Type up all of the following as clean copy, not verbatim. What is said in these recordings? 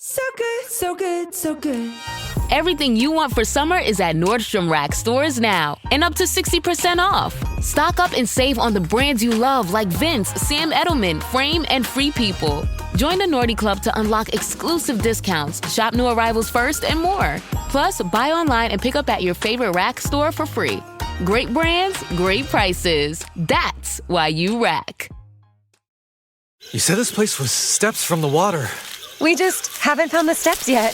So good, so good, so good. Everything you want for summer is at Nordstrom Rack stores now, and up to 60% off. Stock up and save on the brands you love like Vince, Sam Edelman, Frame, and Free People. Join the Nordy Club to unlock exclusive discounts, shop new arrivals first, and more. Plus, buy online and pick up at your favorite Rack store for free. Great brands, great prices. That's why you Rack. You said this place was steps from the water. We just haven't found the steps yet.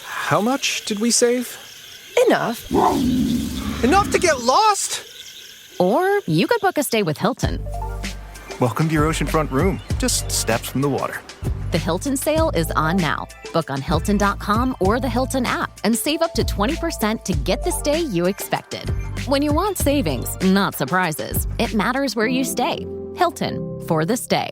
How much did we save? Enough. Enough to get lost? Or you could book a stay with Hilton. Welcome to your oceanfront room, just steps from the water. The Hilton sale is on now. Book on Hilton.com or the Hilton app and save up to 20% to get the stay you expected. When you want savings, not surprises, it matters where you stay. Hilton, for the stay.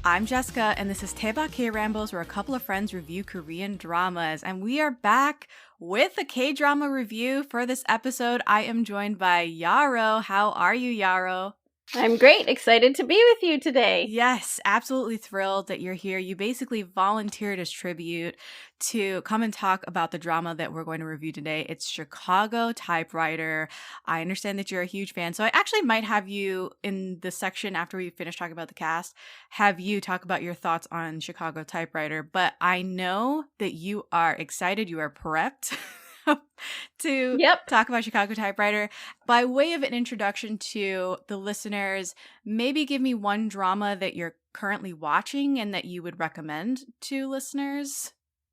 I'm Jessica, and this is Daebak K-Rambles, where a couple of friends review Korean dramas. And we are back with a K-drama review for this episode. I am joined by Yarrow. How are you, Yarrow? I'm great. Excited to be with you today. Yes, absolutely thrilled that you're here. You basically volunteered as tribute to come and talk about the drama that we're going to review today. It's Chicago Typewriter. I understand that you're a huge fan, so I actually might have you in the section after we finish talking about the cast, have you talk about your thoughts on Chicago Typewriter. But I know that you are excited, you are prepped to talk about Chicago Typewriter. By way of an introduction to the listeners, maybe give me one drama that you're currently watching and that you would recommend to listeners.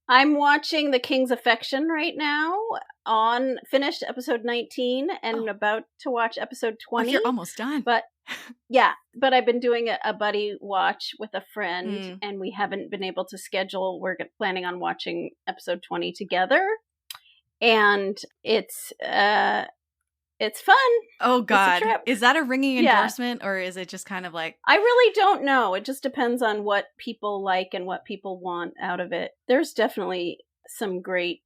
I'm watching The King's Affection right now, finished episode 19 and about to watch episode 20. Oh, you're almost done. But I've been doing a buddy watch with a friend and we haven't been able to schedule. We're planning on watching episode 20 together. And it's fun. Oh God. Is that a ringing endorsement or is it just kind of like... I really don't know. It just depends on what people like and what people want out of it. There's definitely some great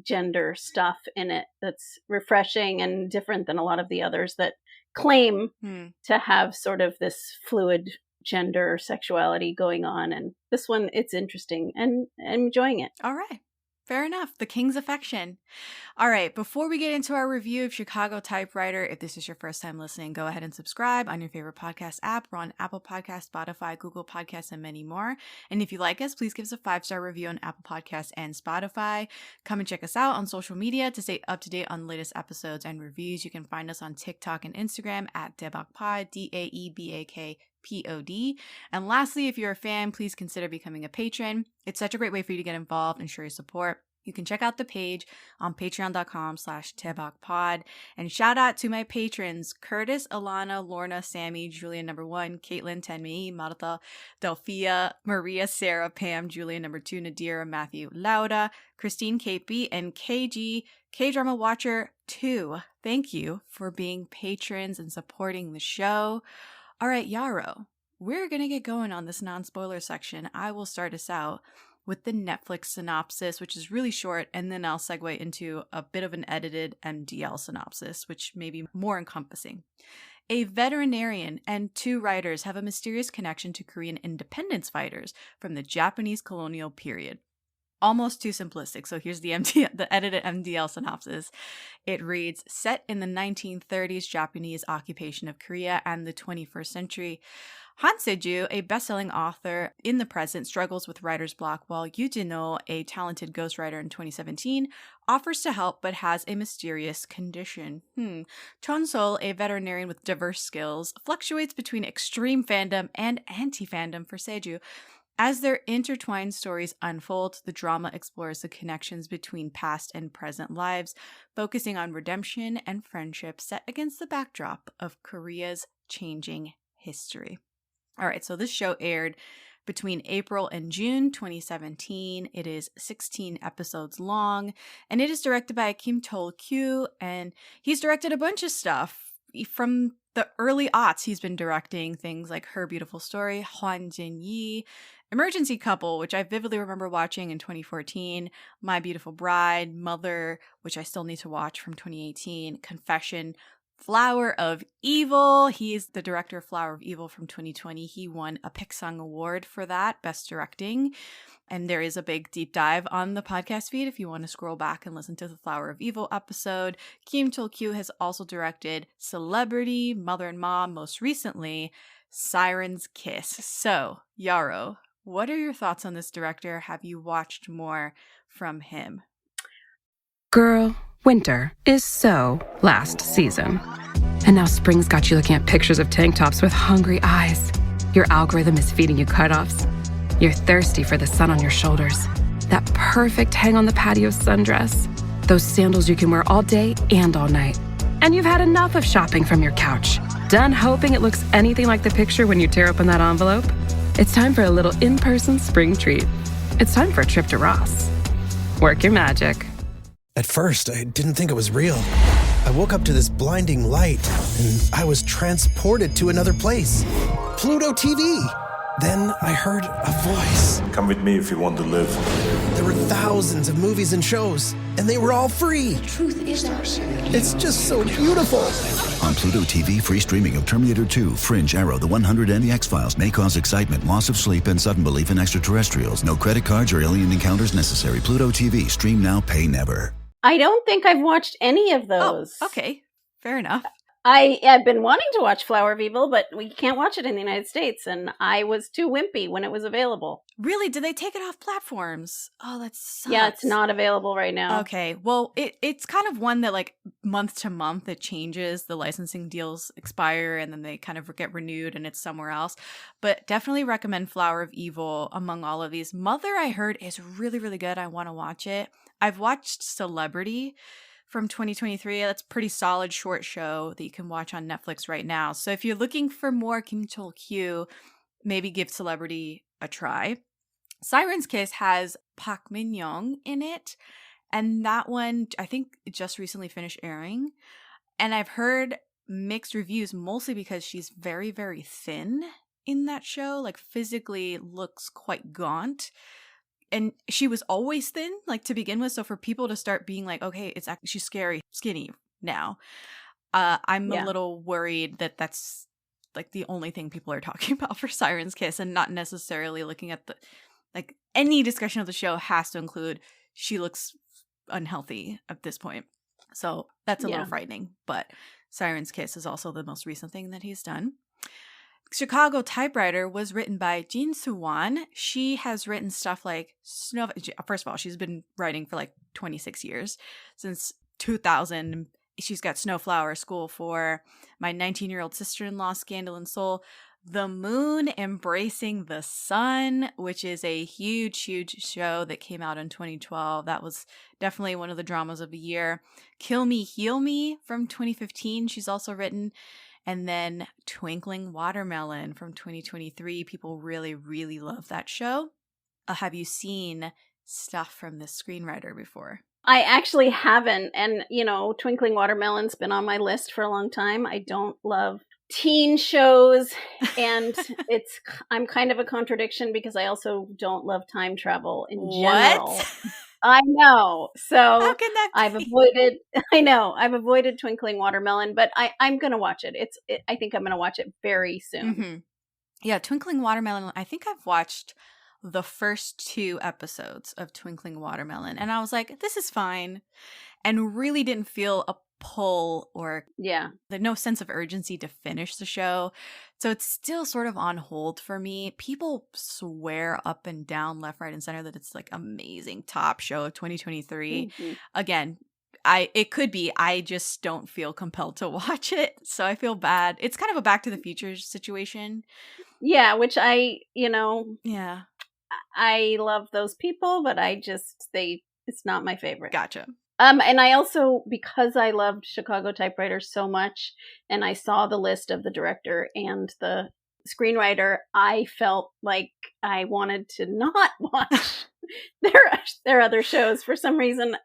gender stuff in it that's refreshing and different than a lot of the others that claim to have sort of this fluid gender sexuality going on. And this one, it's interesting and I'm enjoying it. All right. Fair enough. The King's Affection. All right. Before we get into our review of Chicago Typewriter, if this is your first time listening, go ahead and subscribe on your favorite podcast app. We're on Apple Podcasts, Spotify, Google Podcasts, and many more. And if you like us, please give us a 5-star review on Apple Podcasts and Spotify. Come and check us out on social media to stay up to date on the latest episodes and reviews. You can find us on TikTok and Instagram at Daebak Pod, DAEBAK POD. And lastly, if you're a fan, please consider becoming a patron. It's such a great way for you to get involved and show your support. You can check out the page on patreon.com/TaebakPod. And shout out to my patrons, Curtis, Alana, Lorna, Sammy, Julia #1, Caitlin, Tenmei, Marta, Delphia, Maria, Sarah, Pam, Julia #2, Nadira, Matthew, Lauda, Christine, KP, and KG, K-Drama Watcher 2. Thank you for being patrons and supporting the show. All right, Yarrow, we're going to get going on this non-spoiler section. I will start us out with the Netflix synopsis, which is really short, and then I'll segue into a bit of an edited MDL synopsis, which may be more encompassing. A veterinarian and 2 writers have a mysterious connection to Korean independence fighters from the Japanese colonial period. Almost too simplistic, so here's the edited MDL synopsis. It reads, set in the 1930s Japanese occupation of Korea and the 21st century, Se-joo, a best-selling author in the present, struggles with writer's block, while Yoo-ah-in, a talented ghostwriter in 2017, offers to help but has a mysterious condition. Chon-sol, a veterinarian with diverse skills, fluctuates between extreme fandom and anti-fandom for Se-joo. As their intertwined stories unfold, the drama explores the connections between past and present lives, focusing on redemption and friendship set against the backdrop of Korea's changing history. All right, so this show aired between April and June 2017. It is 16 episodes long, and it is directed by Kim Tol-kyu, and he's directed a bunch of stuff from the early aughts, he's been directing things like Her Beautiful Story, Hwan Jin-yi, Emergency Couple, which I vividly remember watching in 2014, My Beautiful Bride, Mother, which I still need to watch from 2018, Confession, Flower of Evil. He is the director of Flower of Evil from 2020. He won a Picsang Award for that, Best Directing. And there is a big deep dive on the podcast feed if you want to scroll back and listen to the Flower of Evil episode. Kim Chol-kyu has also directed Celebrity, Mother and Mom, most recently, Siren's Kiss. So, Yarrow, what are your thoughts on this director? Have you watched more from him? Girl, winter is so last season. And now spring's got you looking at pictures of tank tops with hungry eyes. Your algorithm is feeding you cutoffs. You're thirsty for the sun on your shoulders. That perfect hang on the patio sundress. Those sandals you can wear all day and all night. And you've had enough of shopping from your couch. Done hoping it looks anything like the picture when you tear open that envelope? It's time for a little in-person spring treat. It's time for a trip to Ross. Work your magic. At first, I didn't think it was real. I woke up to this blinding light, and I was transported to another place. Pluto TV! Then I heard a voice. Come with me if you want to live. There were thousands of movies and shows, and they were all free. The truth is ours. It's just so beautiful. On Pluto TV, free streaming of Terminator 2, Fringe, Arrow, The 100, and The X-Files may cause excitement, loss of sleep, and sudden belief in extraterrestrials. No credit cards or alien encounters necessary. Pluto TV. Stream now, pay never. I don't think I've watched any of those. Oh, okay. Fair enough. I have been wanting to watch Flower of Evil, but we can't watch it in the United States, and I was too wimpy when it was available. Really? Did they take it off platforms? Oh, that sucks. Yeah, it's not available right now. Okay. Well, it's kind of one that, like, month to month it changes. The licensing deals expire, and then they kind of get renewed, and it's somewhere else. But definitely recommend Flower of Evil among all of these. Mother, I heard, is really, really good. I want to watch it. I've watched Celebrity from 2023. That's a pretty solid short show that you can watch on Netflix right now. So if you're looking for more Kim Chol-kyu, maybe give Celebrity a try. Siren's Kiss has Park Min-young in it, and that one I think it just recently finished airing. And I've heard mixed reviews, mostly because she's very, very thin in that show, like physically looks quite gaunt. And she was always thin, like, to begin with. So for people to start being like, okay, it's actually, she's scary, skinny now. I'm a little worried that that's like the only thing people are talking about for Siren's Kiss, and not necessarily looking at the, like, any discussion of the show has to include she looks unhealthy at this point. So that's a little frightening. But Siren's Kiss is also the most recent thing that he's done. Chicago Typewriter was written by Jin Soo-won. She has written stuff like Snow. First of all, she's been writing for like 26 years, since 2000. She's got Snowflower, School for My 19-Year-Old Sister-in-Law, Scandal and Soul, The Moon Embracing the Sun, which is a huge, huge show that came out in 2012. That was definitely one of the dramas of the year. Kill Me, Heal Me from 2015. She's also written. And then Twinkling Watermelon from 2023. People really, really love that show. Have you seen stuff from this screenwriter before? I actually haven't. And, you know, Twinkling Watermelon's been on my list for a long time. I don't love teen shows. And I'm kind of a contradiction because I also don't love time travel in general. What? I know. So how can that be? I've avoided Twinkling Watermelon, but I'm going to watch it. I think I'm going to watch it very soon. Mm-hmm. Yeah, Twinkling Watermelon. I think I've watched the first 2 episodes of Twinkling Watermelon, and I was like, this is fine, and really didn't feel a pull or no sense of urgency to finish the show. So it's still sort of on hold for me. People swear up and down, left, right, and center that it's like amazing top show of 2023. Mm-hmm. Again, it could be. I just don't feel compelled to watch it. So I feel bad. It's kind of a Back to the Future situation. Yeah, which I love those people, but it's not my favorite. Gotcha. And I also, because I loved Chicago Typewriter so much, and I saw the list of the director and the screenwriter, I felt like I wanted to not watch their other shows for some reason.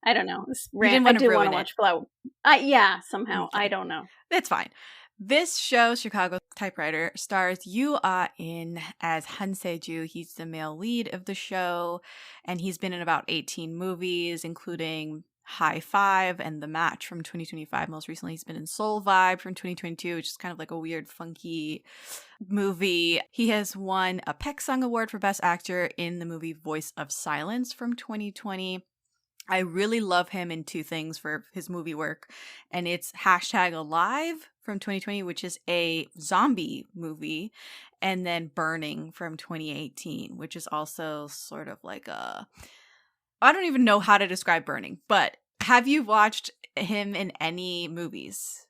I don't know. didn't I wanna do want ruin to it. watch Flower. Yeah, somehow. Okay. I don't know. It's fine. This show, Chicago Typewriter, stars Yoo Ah-in as Se-joo. He's the male lead of the show, and he's been in about 18 movies, including High Five and The Match from 2025. Most recently, he's been in Soul Vibe from 2022, which is kind of like a weird, funky movie. He has won a Peck Sung Award for Best Actor in the movie Voice of Silence from 2020. I really love him in two things for his movie work, and it's #Alive from 2020, which is a zombie movie, and then Burning from 2018, which is also sort of like I don't even know how to describe Burning, but have you watched him in any movies?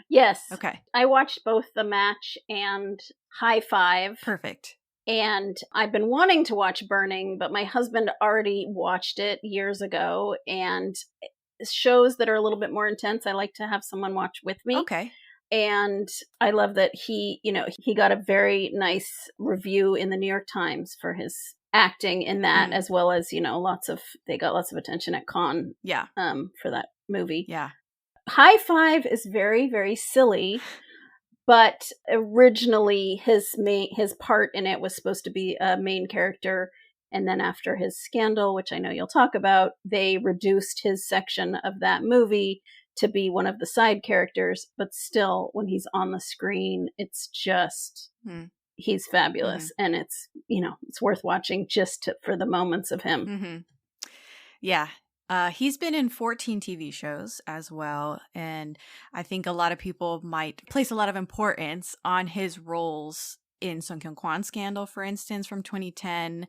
Yes. Okay. I watched both The Match and High Five. Perfect. And I've been wanting to watch Burning, but my husband already watched it years ago. And shows that are a little bit more intense, I like to have someone watch with me. Okay. And I love that he got a very nice review in the New York Times for his acting in that, as well as, they got lots of attention at Cannes. Yeah. For that movie. Yeah. High Five is very, very silly. But originally, his part in it was supposed to be a main character, and then after his scandal, which I know you'll talk about, they reduced his section of that movie to be one of the side characters. But still, when he's on the screen, it's just he's fabulous, and it's worth watching just for the moments of him. Yeah. He's been in 14 TV shows as well, and I think a lot of people might place a lot of importance on his roles in Sung Kyung-kwan's Scandal, for instance, from 2010,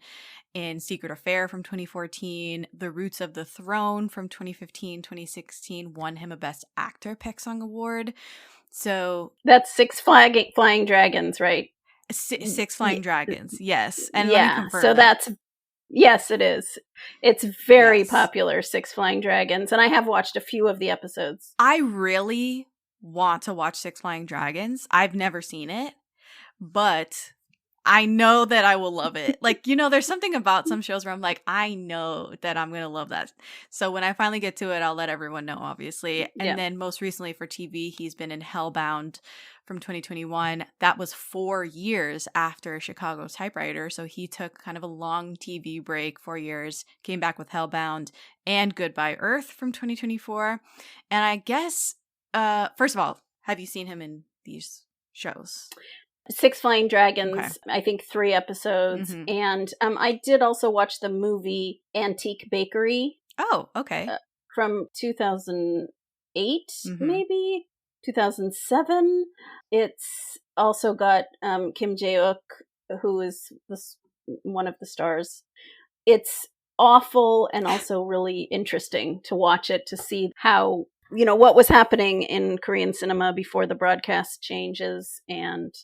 in Secret Affair from 2014, The Roots of the Throne from 2015, 2016, won him a Best Actor Peck Sung Award. So that's Six Flying Dragons, right? Six Flying Dragons, yes. And yeah, let me confirm so that. Yes, it is. It's very popular, Six Flying Dragons, and I have watched a few of the episodes. I really want to watch Six Flying Dragons. I've never seen it, but I know that I will love it. Like, there's something about some shows where I'm like, I know that I'm going to love that. So when I finally get to it, I'll let everyone know, obviously. And then most recently for TV, he's been in Hellbound from 2021. That was 4 years after Chicago Typewriter. So he took kind of a long TV break, 4 years, came back with Hellbound and Goodbye Earth from 2024. And I guess, first of all, have you seen him in these shows? Six Flying Dragons, I think 3 episodes. And I did also watch the movie Antique Bakery. Oh, okay. From 2008, maybe 2007. It's also got Kim Jae-uk, who is one of the stars. It's awful and also really interesting to watch it, to see how, what was happening in Korean cinema before the broadcast changes, and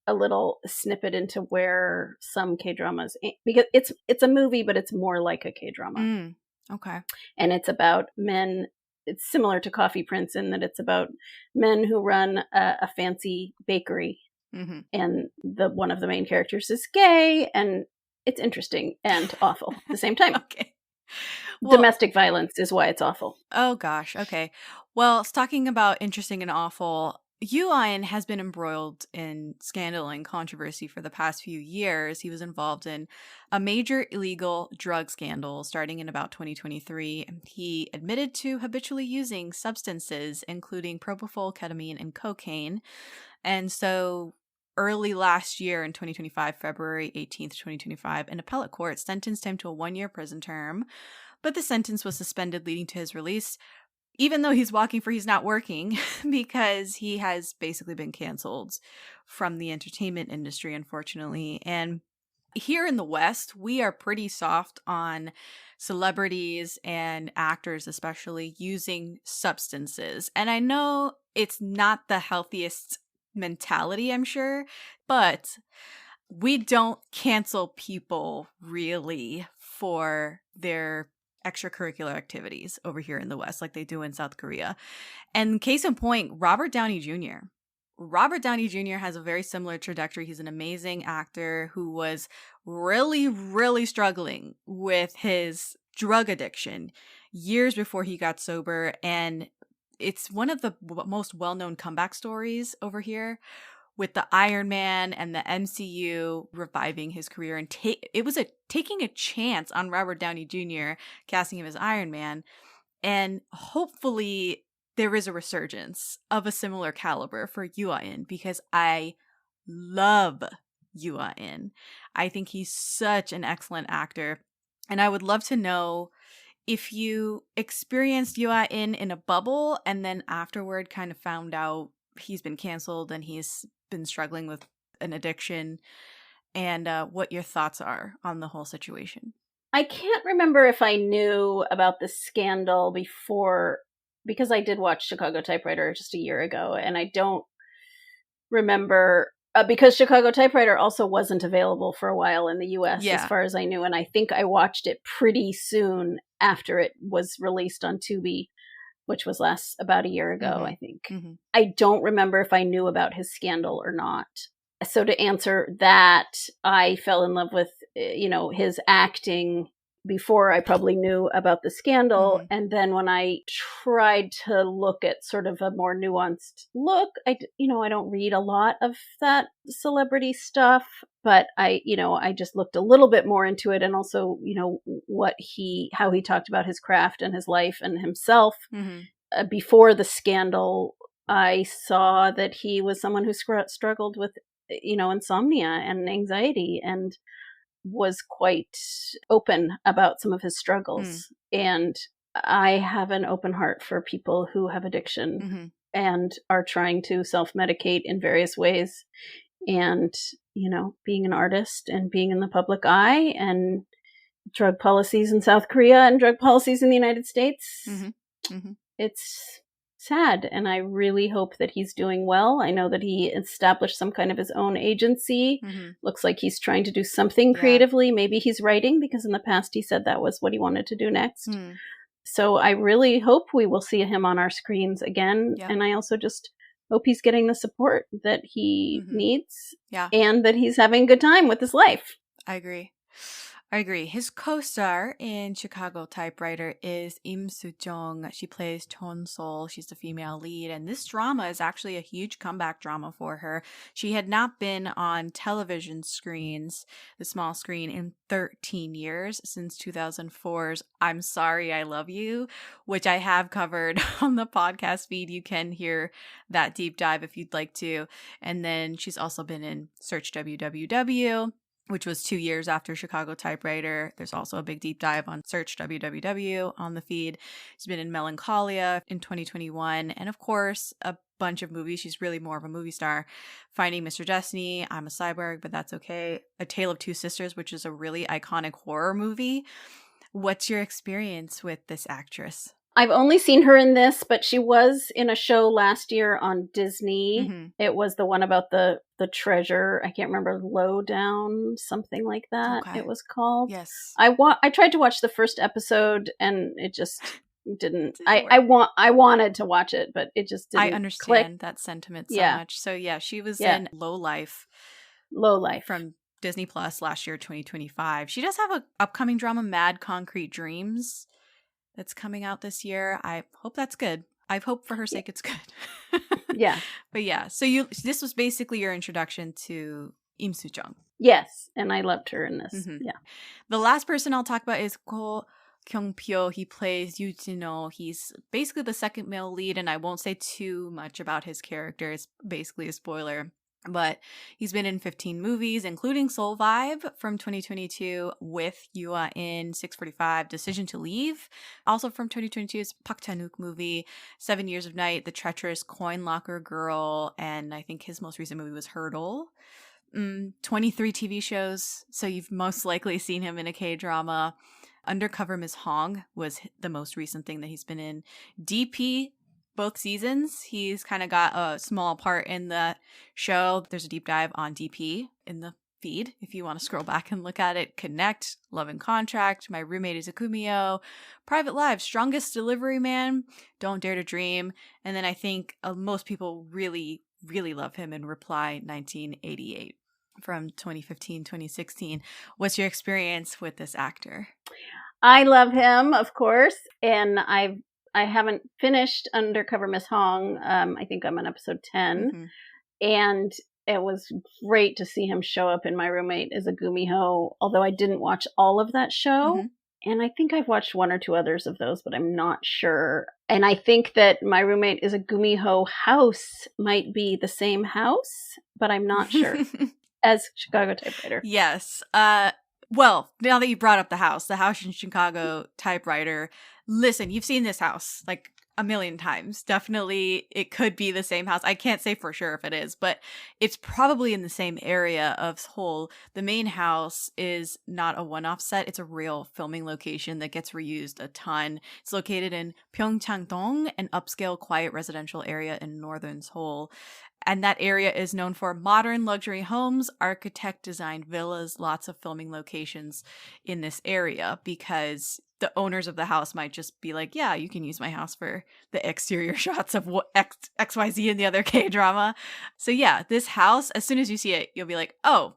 a little snippet into where some K-dramas, because it's a movie, but it's more like a K-drama. Okay. And it's about men. It's similar to Coffee Prince in that it's about men who run a fancy bakery, and one of the main characters is gay, and it's interesting and awful at the same time. Okay. Well, domestic violence is why it's awful. Oh gosh. Okay. Well, talking about interesting and awful, Yoo Ah-in has been embroiled in scandal and controversy for the past few years. He was involved in a major illegal drug scandal starting in about 2023. He admitted to habitually using substances, including propofol, ketamine, and cocaine. And so early last year in 2025, February 18th, 2025, an appellate court sentenced him to a 1-year prison term, but the sentence was suspended, leading to his release, even though he's not working, because he has basically been canceled from the entertainment industry, unfortunately. And here in the West, we are pretty soft on celebrities and actors, especially, using substances. And I know it's not the healthiest mentality, I'm sure, but we don't cancel people really for their extracurricular activities over here in the West like they do in South Korea. And case in point, Robert Downey Jr. Robert Downey Jr. has a very similar trajectory. He's an amazing actor who was really, really struggling with his drug addiction years before he got sober, and it's one of the most well-known comeback stories over here, with the Iron Man and the MCU reviving his career, and taking a chance on Robert Downey Jr., casting him as Iron Man, and hopefully there is a resurgence of a similar caliber for Yoo Ah-in, because I love Yoo Ah-in. I think he's such an excellent actor, and I would love to know if you experienced Yoo Ah-in in a bubble and then afterward kind of found out he's been canceled and he's been struggling with an addiction, and what your thoughts are on the whole situation. I can't remember if I knew about the scandal before, because I did watch Chicago Typewriter just a year ago, and I don't remember, because Chicago Typewriter also wasn't available for a while in the US, as far as I knew, and I think I watched it pretty soon after it was released on Tubi, which was about a year ago, I think. Mm-hmm. I don't remember if I knew about his scandal or not. So to answer that, I fell in love with, his acting before I probably knew about the scandal. Mm-hmm. And then when I tried to look at sort of a more nuanced look, I don't read a lot of that celebrity stuff, but I just looked a little bit more into it, and also, how he talked about his craft and his life and himself. Mm-hmm. Before the scandal, I saw that he was someone who struggled with, insomnia and anxiety, and was quite open about some of his struggles. And I have an open heart for people who have addiction and are trying to self-medicate in various ways. And, being an artist and being in the public eye, and drug policies in South Korea and drug policies in the United States, it's sad. And I really hope that he's doing well. I know that he established some kind of his own agency. Looks like he's trying to do something creatively. Maybe he's writing, because in the past he said that was what he wanted to do next. So I really hope we will see him on our screens again. And I also just hope he's getting the support that he needs, and that he's having a good time with his life. I agree. His co-star in Chicago Typewriter is Lim Soo-jung. She plays Chon Sol. She's the female lead, and this drama is actually a huge comeback drama for her. She had not been on television screens, the small screen, in 13 years, since 2004's I'm Sorry, I Love You, which I have covered on the podcast feed. You can hear that deep dive if you'd like to. And then she's also been in Search WWW, which was 2 years after Chicago Typewriter. There's also a big deep dive on Search WWW on the feed. She's been in Melancholia in 2021. And of course, a bunch of movies. She's really more of a movie star. Finding Mr. Destiny, I'm a Cyborg, but that's okay. A Tale of Two Sisters, which is a really iconic horror movie. What's your experience with this actress? I've only seen her in this, but she was in a show last year on Disney. It was the one about the treasure. I can't remember, Lowdown, something like that. Okay. It was called. Yes. I tried to watch the first episode, and it just didn't. I wanted to watch it, but it just didn't. I understand that sentiment so much. So she was in Low Life from Disney Plus last year, 2025. She does have an upcoming drama, Mad Concrete Dreams, that's coming out this year. I hope that's good. I hope for her sake it's good. But so this was basically your introduction to Lim Soo-jung. Yes, and I loved her in this. The last person I'll talk about is Ko Kyung-pyo. He plays Yoo Ah-in. He's basically the second male lead, and I won't say too much about his character. It's basically a spoiler. But he's been in 15 movies, including Soul Vibe from 2022 with Yoo Ah-in, 645, Decision to Leave. Also from 2022 is Park Chan-wook movie, 7 Years of Night, The Treacherous Coin Locker Girl, and I think his most recent movie was Hurdle. 23 TV shows, so you've most likely seen him in a K-drama. Undercover Miss Hong was the most recent thing that he's been in. DP, both seasons, he's kind of got a small part in the show. There's a deep dive on DP in the feed if you want to scroll back and look at it. Connect, Love and Contract, My Roommate is a Kumio, Private Lives, Strongest Delivery Man, Don't Dare to Dream, and then I think most people really, really love him in Reply 1988 from 2015-2016. What's your experience with this actor? I love him, of course, and I haven't finished Undercover Miss Hong. I think I'm on episode 10, Mm-hmm. and it was great to see him show up in My Roommate as a Gumiho, although I didn't watch all of that show. Mhm. And I think I've watched one or two others of those, but I'm not sure. And I think that My Roommate is a Gumiho house might be the same house, but I'm not sure. As Chicago Typewriter. Yes. Well, now that you brought up the house in Chicago Typewriter, listen, you've seen this house like a million times. Definitely it could be the same house. I can't say for sure if it is, but it's probably in the same area of Seoul. The main house is not a one-off set. It's a real filming location that gets reused a ton. It's located in Pyeongchang-dong, an upscale quiet residential area in northern Seoul. And that area is known for modern luxury homes, architect-designed villas, lots of filming locations in this area because the owners of the house might just be like, yeah, you can use my house for the exterior shots of what XYZ and the other K-drama. So yeah, this house, as soon as you see it, you'll be like, oh,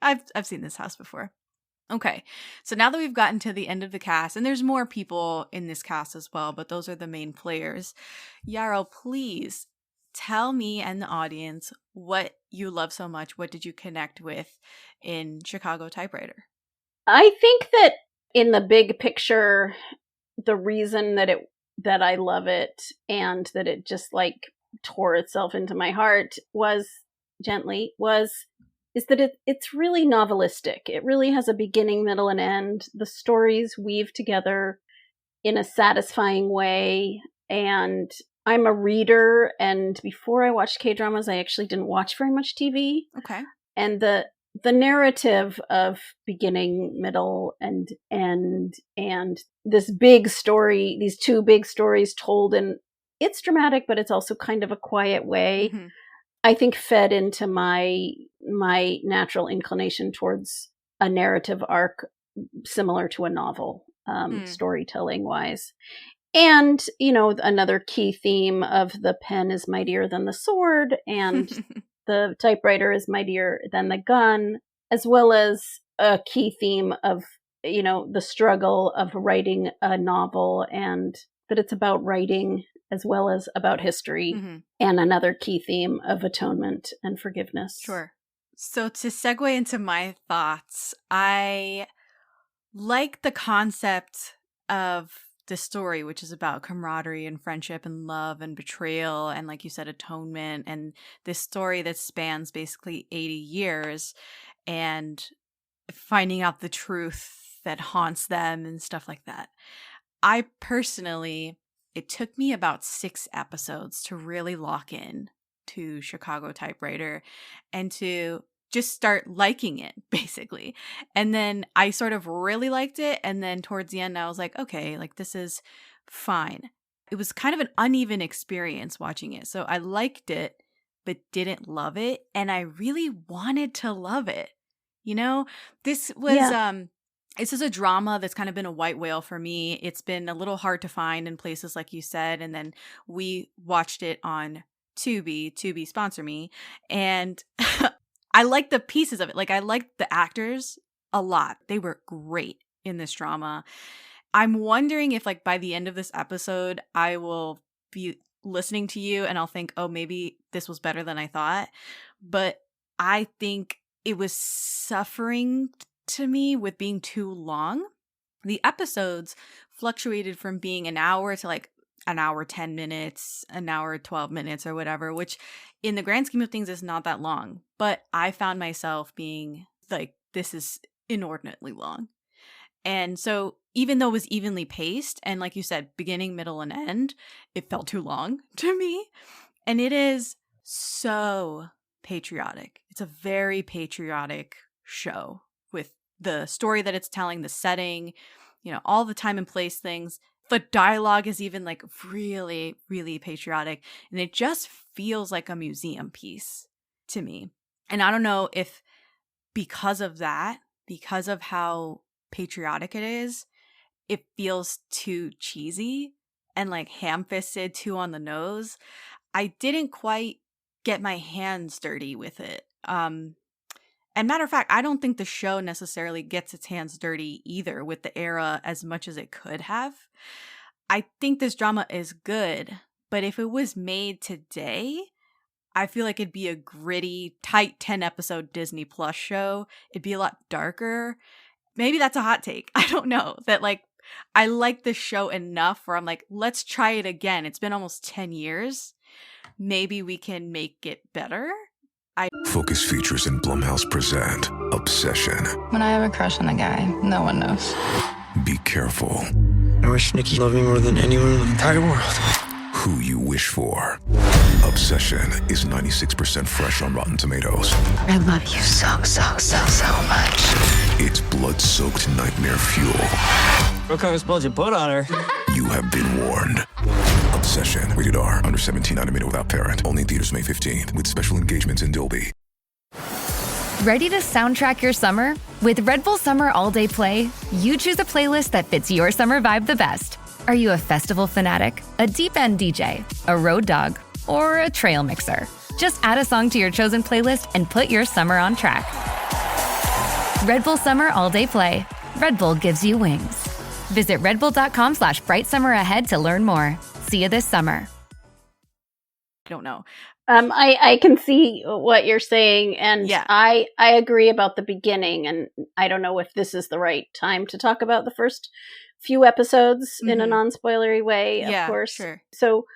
I've seen this house before. Okay, so now that we've gotten to the end of the cast, and there's more people in this cast as well, but those are the main players. Yarrow, please tell me and the audience what you love so much. What did you connect with in Chicago Typewriter? I think that in the big picture, the reason that I love it and that it just like tore itself into my heart is that it's really novelistic. It really has a beginning, middle, and end. The stories weave together in a satisfying way, and I'm a reader, and before I watched K-dramas, I actually didn't watch very much TV. Okay. And the narrative of beginning, middle, and end, and this big story, these two big stories told in, it's dramatic, but it's also kind of a quiet way, Mm-hmm. I think fed into my natural inclination towards a narrative arc similar to a novel, storytelling wise. And, another key theme of the pen is mightier than the sword, and the typewriter is mightier than the gun, as well as a key theme of, the struggle of writing a novel, and that it's about writing as well as about history, and another key theme of atonement and forgiveness. Sure. So to segue into my thoughts, I like the concept of the story, which is about camaraderie and friendship and love and betrayal and, like you said, atonement, and this story that spans basically 80 years and finding out the truth that haunts them and stuff like that. I personally, it took me about 6 episodes to really lock in to Chicago Typewriter and to just start liking it, basically. And then I sort of really liked it. And then towards the end, I was like, okay, like this is fine. It was kind of an uneven experience watching it. So I liked it, but didn't love it. And I really wanted to love it. This was, this is a drama that's kind of been a white whale for me. It's been a little hard to find in places like you said. And then we watched it on Tubi sponsor me. And I liked the pieces of it. Like I liked the actors a lot. They were great in this drama. I'm wondering if like by the end of this episode, I will be listening to you and I'll think, oh, maybe this was better than I thought. But I think it was suffering to me with being too long. The episodes fluctuated from being an hour to like an hour 10 minutes, an hour 12 minutes or whatever, which in the grand scheme of things is not that long. But I found myself being like, this is inordinately long. And so even though it was evenly paced and like you said, beginning, middle, and end, it felt too long to me. And it is so patriotic. It's a very patriotic show with the story that it's telling, the setting, all the time and place things. The dialogue is even like really, really patriotic. And it just feels like a museum piece to me. And I don't know if because of that, because of how patriotic it is, it feels too cheesy and like ham-fisted, too on the nose. I didn't quite get my hands dirty with it. And matter of fact, I don't think the show necessarily gets its hands dirty either with the era as much as it could have. I think this drama is good, but if it was made today, I feel like it'd be a gritty, tight 10-episode Disney Plus show. It'd be a lot darker. Maybe that's a hot take. I don't know. That like, I like the show enough where I'm like, let's try it again. It's been almost 10 years. Maybe we can make it better. Focus Features and Blumhouse present Obsession. When I have a crush on a guy, no one knows. Be careful I wish Nikki loved me more than anyone in the entire world. who you wish for. Obsession is 96% fresh on Rotten Tomatoes. I love you so much. It's blood-soaked nightmare fuel. What kind of spell did you put on her? You have been warned. Obsession. Rated R. Under 17. Animated without parent. Only in theaters May 15th. With special engagements in Dolby. Ready to soundtrack your summer? With Red Bull Summer All Day Play, you choose a playlist that fits your summer vibe the best. Are you a festival fanatic, a deep end DJ, a road dog, or a trail mixer? Just add a song to your chosen playlist and put your summer on track. Red Bull Summer All Day Play. Red Bull gives you wings. Visit redbull.com/brightsummer ahead to learn more. See you this summer. I don't know. I can see what you're saying, and Yeah. I agree about the beginning, and I don't know if this is the right time to talk about the first few episodes in a non-spoilery way, of course. Sure. So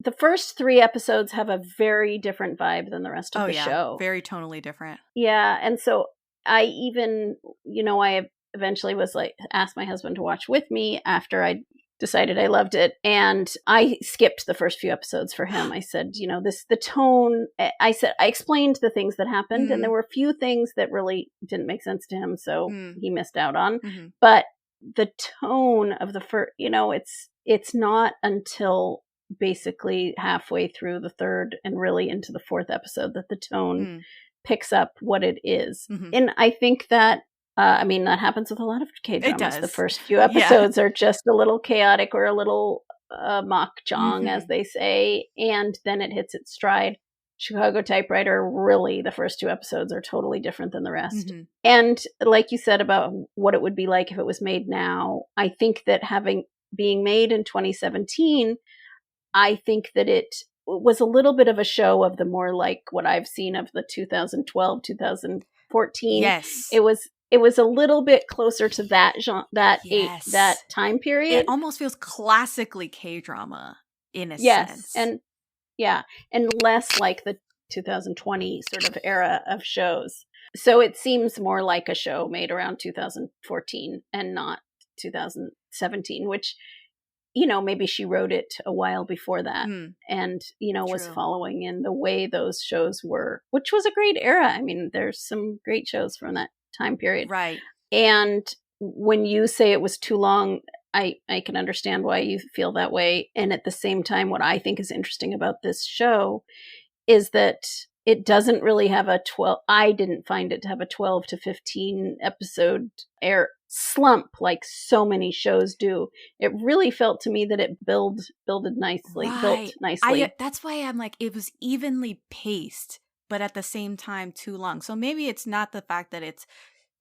the first 3 episodes have a very different vibe than the rest of the show. Very tonally different. Yeah, and so I even, I eventually was like, asked my husband to watch with me after I decided I loved it. And I skipped the first few episodes for him. I said, the tone, I explained the things that happened, and there were a few things that really didn't make sense to him. So he missed out on, but the tone of the first, it's not until basically halfway through the 3rd and really into the 4th episode that the tone picks up what it is. And I think that, that happens with a lot of K-dramas. It does. The first few episodes are just a little chaotic or a little makjang, as they say, and then it hits its stride. Chicago Typewriter, really, the first 2 episodes are totally different than the rest. And like you said about what it would be like if it was made now, I think that being made in 2017, I think that it was a little bit of a show of the more like what I've seen of the 2012, 2014. Yes. It was a little bit closer to that that time period. It almost feels classically K-drama in a sense. And less like the 2020 sort of era of shows. So it seems more like a show made around 2014 and not 2017, which, maybe she wrote it a while before that and, was following in the way those shows were, which was a great era. I mean, there's some great shows from that time period. Right. And when you say it was too long, I can understand why you feel that way. And at the same time, what I think is interesting about this show is that it doesn't really have I didn't find it to have a 12 to 15 episode air slump like so many shows do. It really felt to me that it built nicely. That's why I'm like, it was evenly paced, but at the same time too long. So maybe it's not the fact that it's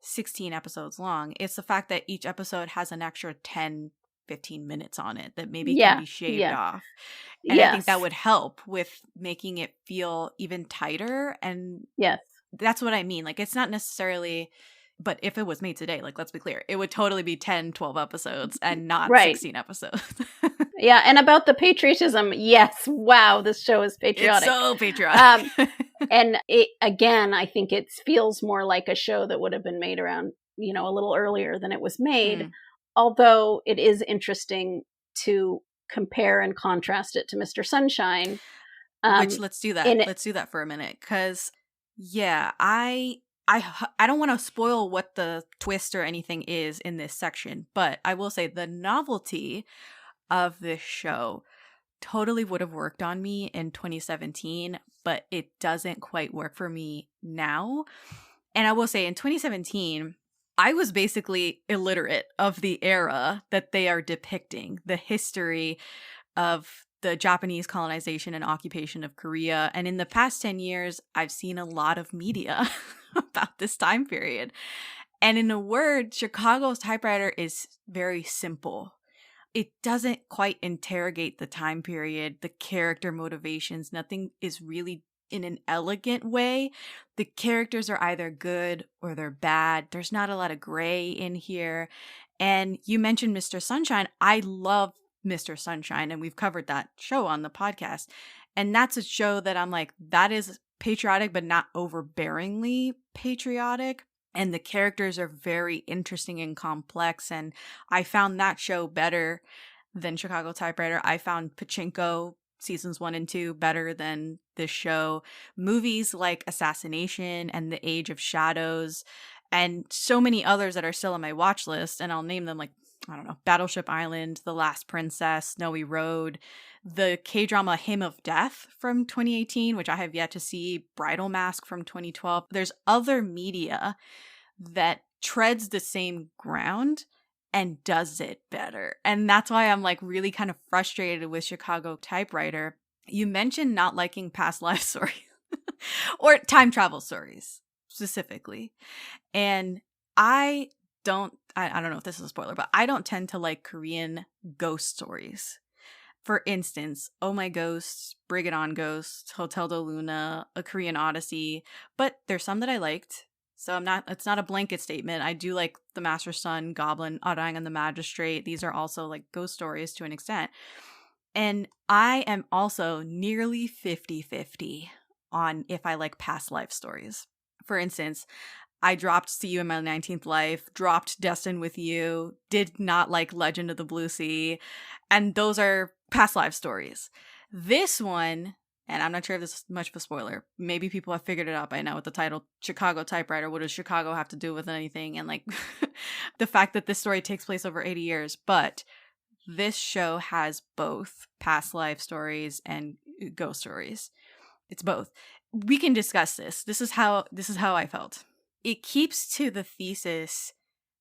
16 episodes long. It's the fact that each episode has an extra 10, 15 minutes on it that maybe can be shaved off. And I think that would help with making it feel even tighter. And that's what I mean. Like, it's not necessarily, but if it was made today, like, let's be clear, it would totally be 10, 12 episodes and not 16 episodes. Yeah. And about the patriotism, yes. Wow. This show is patriotic. It's so patriotic. And again, I think it feels more like a show that would have been made around, a little earlier than it was made. Although it is interesting to compare and contrast it to Mr. Sunshine. Which let's do that. Let's do that for a minute. Because, I don't want to spoil what the twist or anything is in this section, but I will say the novelty of this show totally would have worked on me in 2017, but it doesn't quite work for me now. And I will say in 2017, I was basically illiterate of the era that they are depicting, the history of the Japanese colonization and occupation of Korea. And in the past 10 years, I've seen a lot of media about this time period. And in a word, Chicago's Typewriter is very simple. It doesn't quite interrogate the time period, the character motivations. Nothing is really in an elegant way. The characters are either good or they're bad. There's not a lot of gray in here. And you mentioned Mr. Sunshine. I love Mr. Sunshine, and we've covered that show on the podcast. And that's a show that I'm like, that is patriotic, but not overbearingly patriotic. And the characters are very interesting and complex. And I found that show better than Chicago Typewriter. I found Pachinko seasons 1 and 2 better than this show. Movies like Assassination and The Age of Shadows and so many others that are still on my watch list. And I'll name them, like, I don't know, Battleship Island, The Last Princess, Snowy Road, the K-drama Hymn of Death from 2018, which I have yet to see, Bridal Mask from 2012. There's other media that treads the same ground and does it better. And that's why I'm like really kind of frustrated with Chicago Typewriter. You mentioned not liking past life stories or time travel stories specifically. And I don't know if this is a spoiler, but I don't tend to like Korean ghost stories. For instance, Oh My Ghost, Bring It On Ghost, Hotel de Luna, A Korean Odyssey, but there's some that I liked. So it's not a blanket statement. I do like The Master's Son, Goblin, Ah-in and the Magistrate. These are also like ghost stories to an extent. And I am also nearly 50-50 on if I like past life stories. For instance, I dropped See You in My 19th Life, dropped Destined with You, did not like Legend of the Blue Sea, and those are past life stories. This one, and I'm not sure if this is much of a spoiler, maybe people have figured it out by now with the title Chicago Typewriter. What does Chicago have to do with anything? And like the fact that this story takes place over 80 years, but this show has both past life stories and ghost stories. It's both. We can discuss this. This is how I felt. It keeps to the thesis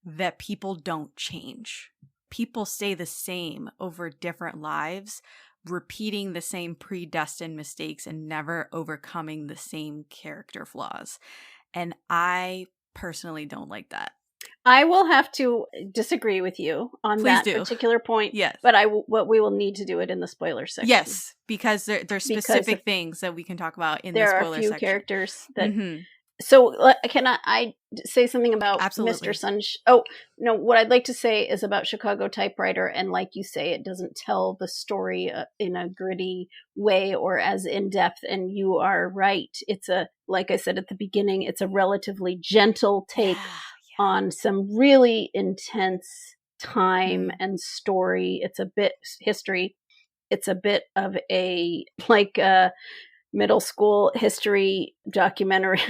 that people don't change. People stay the same over different lives, repeating the same predestined mistakes and never overcoming the same character flaws. And I personally don't like that. I will have to disagree with you on particular point. Yes. But we will need to do it in the spoiler section. Yes, because there's specific things that we can talk about in the spoiler section. There are a few characters that... Mm-hmm. So can I say something about Absolutely. Mr. Sunshine? Oh, no, what I'd like to say is about Chicago Typewriter. And like you say, it doesn't tell the story in a gritty way or as in-depth. And you are right. It's like I said at the beginning, it's a relatively gentle take on some really intense time and story. It's a bit history. It's a bit of a middle school history documentary,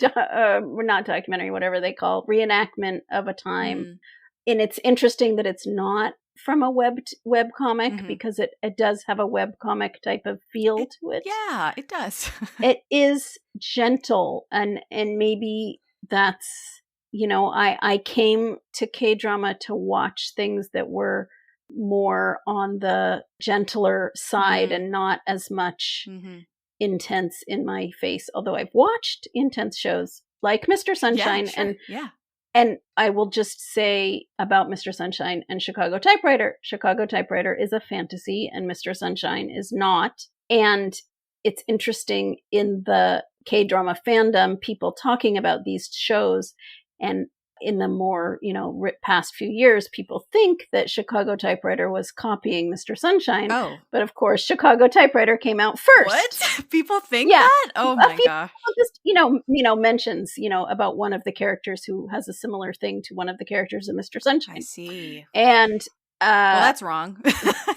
not documentary, whatever they call, reenactment of a time. And it's interesting that it's not from a web comic because it does have a web comic type of feel to it. Yeah, it does. It is gentle, and maybe that's, I came to K-drama to watch things that were more on the gentler side and not as much intense in my face, although I've watched intense shows like Mr. Sunshine. Yeah, sure. And I will just say about Mr. Sunshine and Chicago Typewriter is a fantasy and Mr. Sunshine is not. And it's interesting in the K-drama fandom, people talking about these shows, and in the more, past few years, people think that Chicago Typewriter was copying Mr. Sunshine. Oh. But of course, Chicago Typewriter came out first. What? People think that? Oh my gosh. Just, mentions, about one of the characters who has a similar thing to one of the characters in Mr. Sunshine. I see. And well, that's wrong.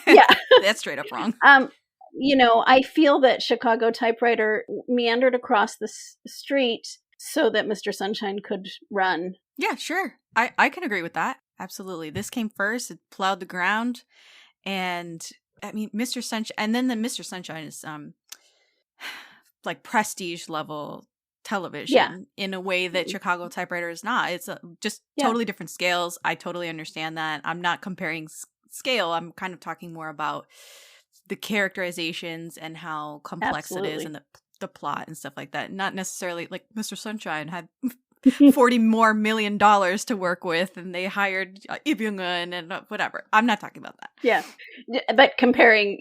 Yeah. That's straight up wrong. I feel that Chicago Typewriter meandered across the street so that Mr. Sunshine could run. Yeah, sure. I can agree with that. Absolutely. This came first. It plowed the ground. And I mean, Mr. Sunshine, and then the Mr. Sunshine is like prestige level television in a way that Chicago Typewriter is not. It's just totally different scales. I totally understand that. I'm not comparing scale. I'm kind of talking more about the characterizations and how complex it is Absolutely. and the plot and stuff like that. Not necessarily like Mr. Sunshine had $40 million to work with, and they hired Lee Byung-hun and whatever. I'm not talking about that. Yeah. But comparing,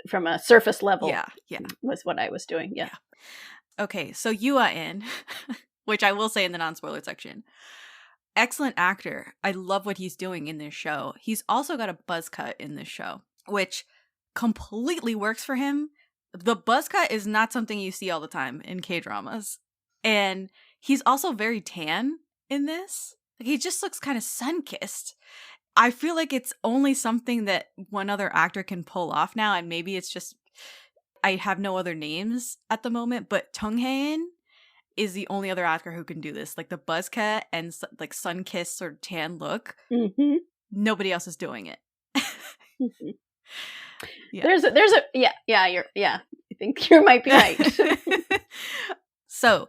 from a surface level Yeah. was what I was doing. Yeah. Okay, so Yoo Ah-in, which I will say in the non-spoiler section, excellent actor. I love what he's doing in this show. He's also got a buzz cut in this show, which completely works for him. The buzz cut is not something you see all the time in K-dramas. And he's also very tan in this. Like, he just looks kind of sun-kissed. I feel like it's only something that one other actor can pull off now, and maybe it's just I have no other names at the moment, but Tung Hae-in is the only other actor who can do this. Like, the buzz cut and like sun-kissed sort of tan look. Mm-hmm. Nobody else is doing it. Mm-hmm. Yeah. There's a I think you might be right. So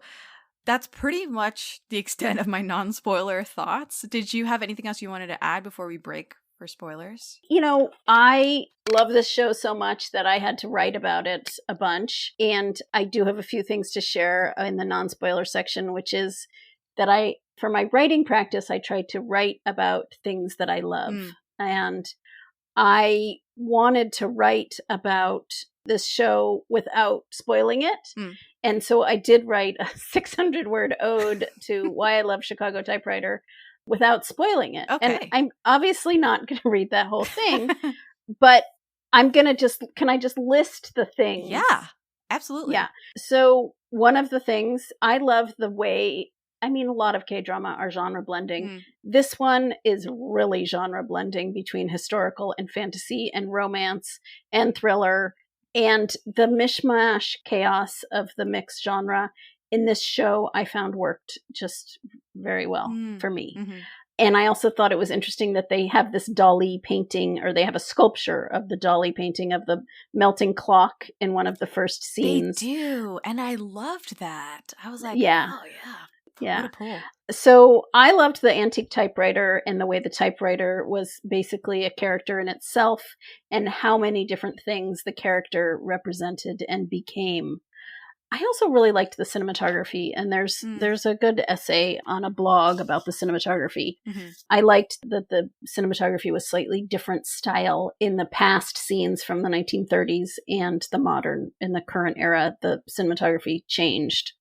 that's pretty much the extent of my non-spoiler thoughts. Did you have anything else you wanted to add before we break for spoilers? I love this show so much that I had to write about it a bunch. And I do have a few things to share in the non-spoiler section, which is that for my writing practice, I tried to write about things that I love. And I wanted to write about this show without spoiling it. And so I did write a 600-word ode to why I love Chicago Typewriter without spoiling it. Okay. And I'm obviously not going to read that whole thing, but I'm going to can I just list the things? Yeah, absolutely. Yeah. So one of the things, I love the way, a lot of K-drama are genre blending. This one is really genre blending between historical and fantasy and romance and thriller, and the mishmash chaos of the mixed genre in this show I found worked just very well for me. Mm-hmm. And I also thought it was interesting that they have this Dali painting, or they have a sculpture of the Dali painting of the melting clock in one of the first scenes. They do. And I loved that. I was like, yeah. Oh, yeah. Yeah. What a pull. So I loved the antique typewriter and the way the typewriter was basically a character in itself, and how many different things the character represented and became. I also really liked the cinematography, and there's a good essay on a blog about the cinematography. I liked that the cinematography was slightly different style in the past scenes from the 1930s and the modern, in the current era. The cinematography changed.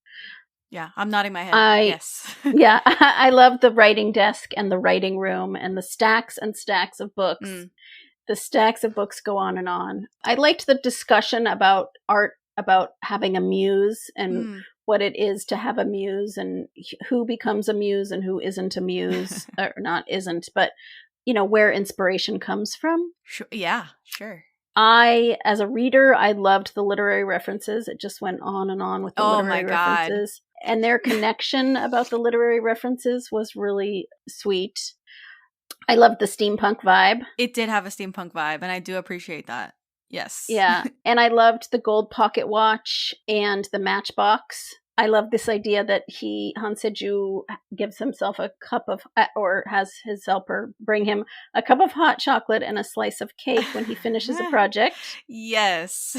Yeah, I'm nodding my head. Yes. Yeah, I love the writing desk and the writing room and the stacks and stacks of books. The stacks of books go on and on. I liked the discussion about art, about having a muse and what it is to have a muse, and who becomes a muse and who isn't a muse, or not isn't, but, where inspiration comes from. Sure. Yeah, sure. As a reader, I loved the literary references. It just went on and on with the literary references. And their connection about the literary references was really sweet. I loved the steampunk vibe. It did have a steampunk vibe, and I do appreciate that. Yes. Yeah. And I loved the gold pocket watch and the matchbox. I love this idea that Han Se-joo gives himself a cup of, or has his helper bring him a cup of hot chocolate and a slice of cake when he finishes a project. Yes.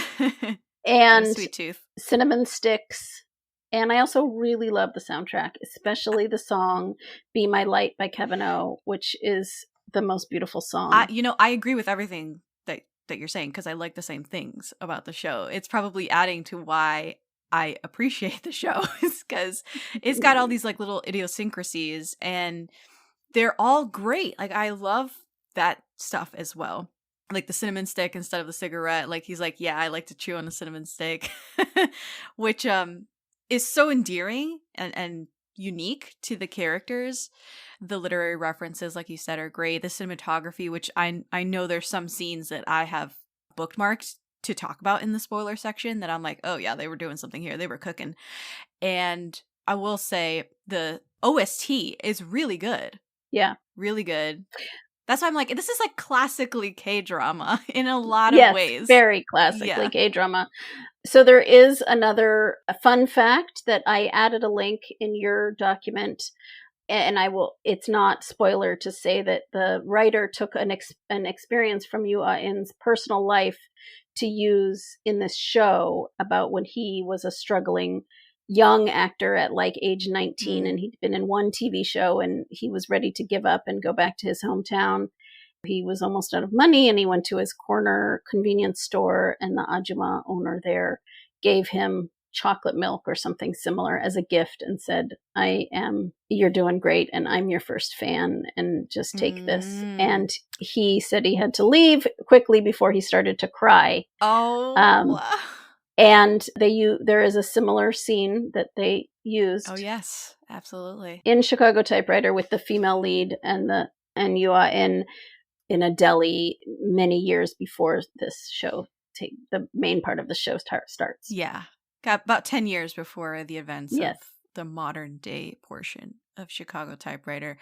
And sweet tooth. Cinnamon sticks. And I also really love the soundtrack, especially the song Be My Light by Kevin O, which is the most beautiful song. I agree with everything that you're saying, because I like the same things about the show. It's probably adding to why I appreciate the show, is because it's got all these like little idiosyncrasies, and they're all great. Like, I love that stuff as well. Like the cinnamon stick instead of the cigarette. Like, he's like, yeah, I like to chew on a cinnamon stick, which is so endearing and unique to the characters. The literary references, like you said, are great. The cinematography, which I know there's some scenes that I have bookmarked to talk about in the spoiler section that I'm like, oh yeah, they were doing something here. They were cooking. And I will say the OST is really good. Yeah. Really good. That's why I'm like, this is like classically K-drama in a lot of ways. Very classically K-drama. So there is a fun fact that I added a link in your document. and it's not spoiler to say that the writer took an experience from Yoo Ah-in's personal life to use in this show about when he was a struggling young actor at like age 19, and he'd been in one TV show and he was ready to give up and go back to his hometown. He was almost out of money, and he went to his corner convenience store, and the ajumma owner there gave him chocolate milk or something similar as a gift and said, you're doing great and I'm your first fan, and just take this. And he said he had to leave quickly before he started to cry. And there is a similar scene that they used. Oh yes, absolutely. In Chicago Typewriter with the female lead and Yoo Ah-in in a deli many years before this show, the main part of the show starts. Yeah. Got about 10 years before the events Yes. of the modern day portion of Chicago Typewriter.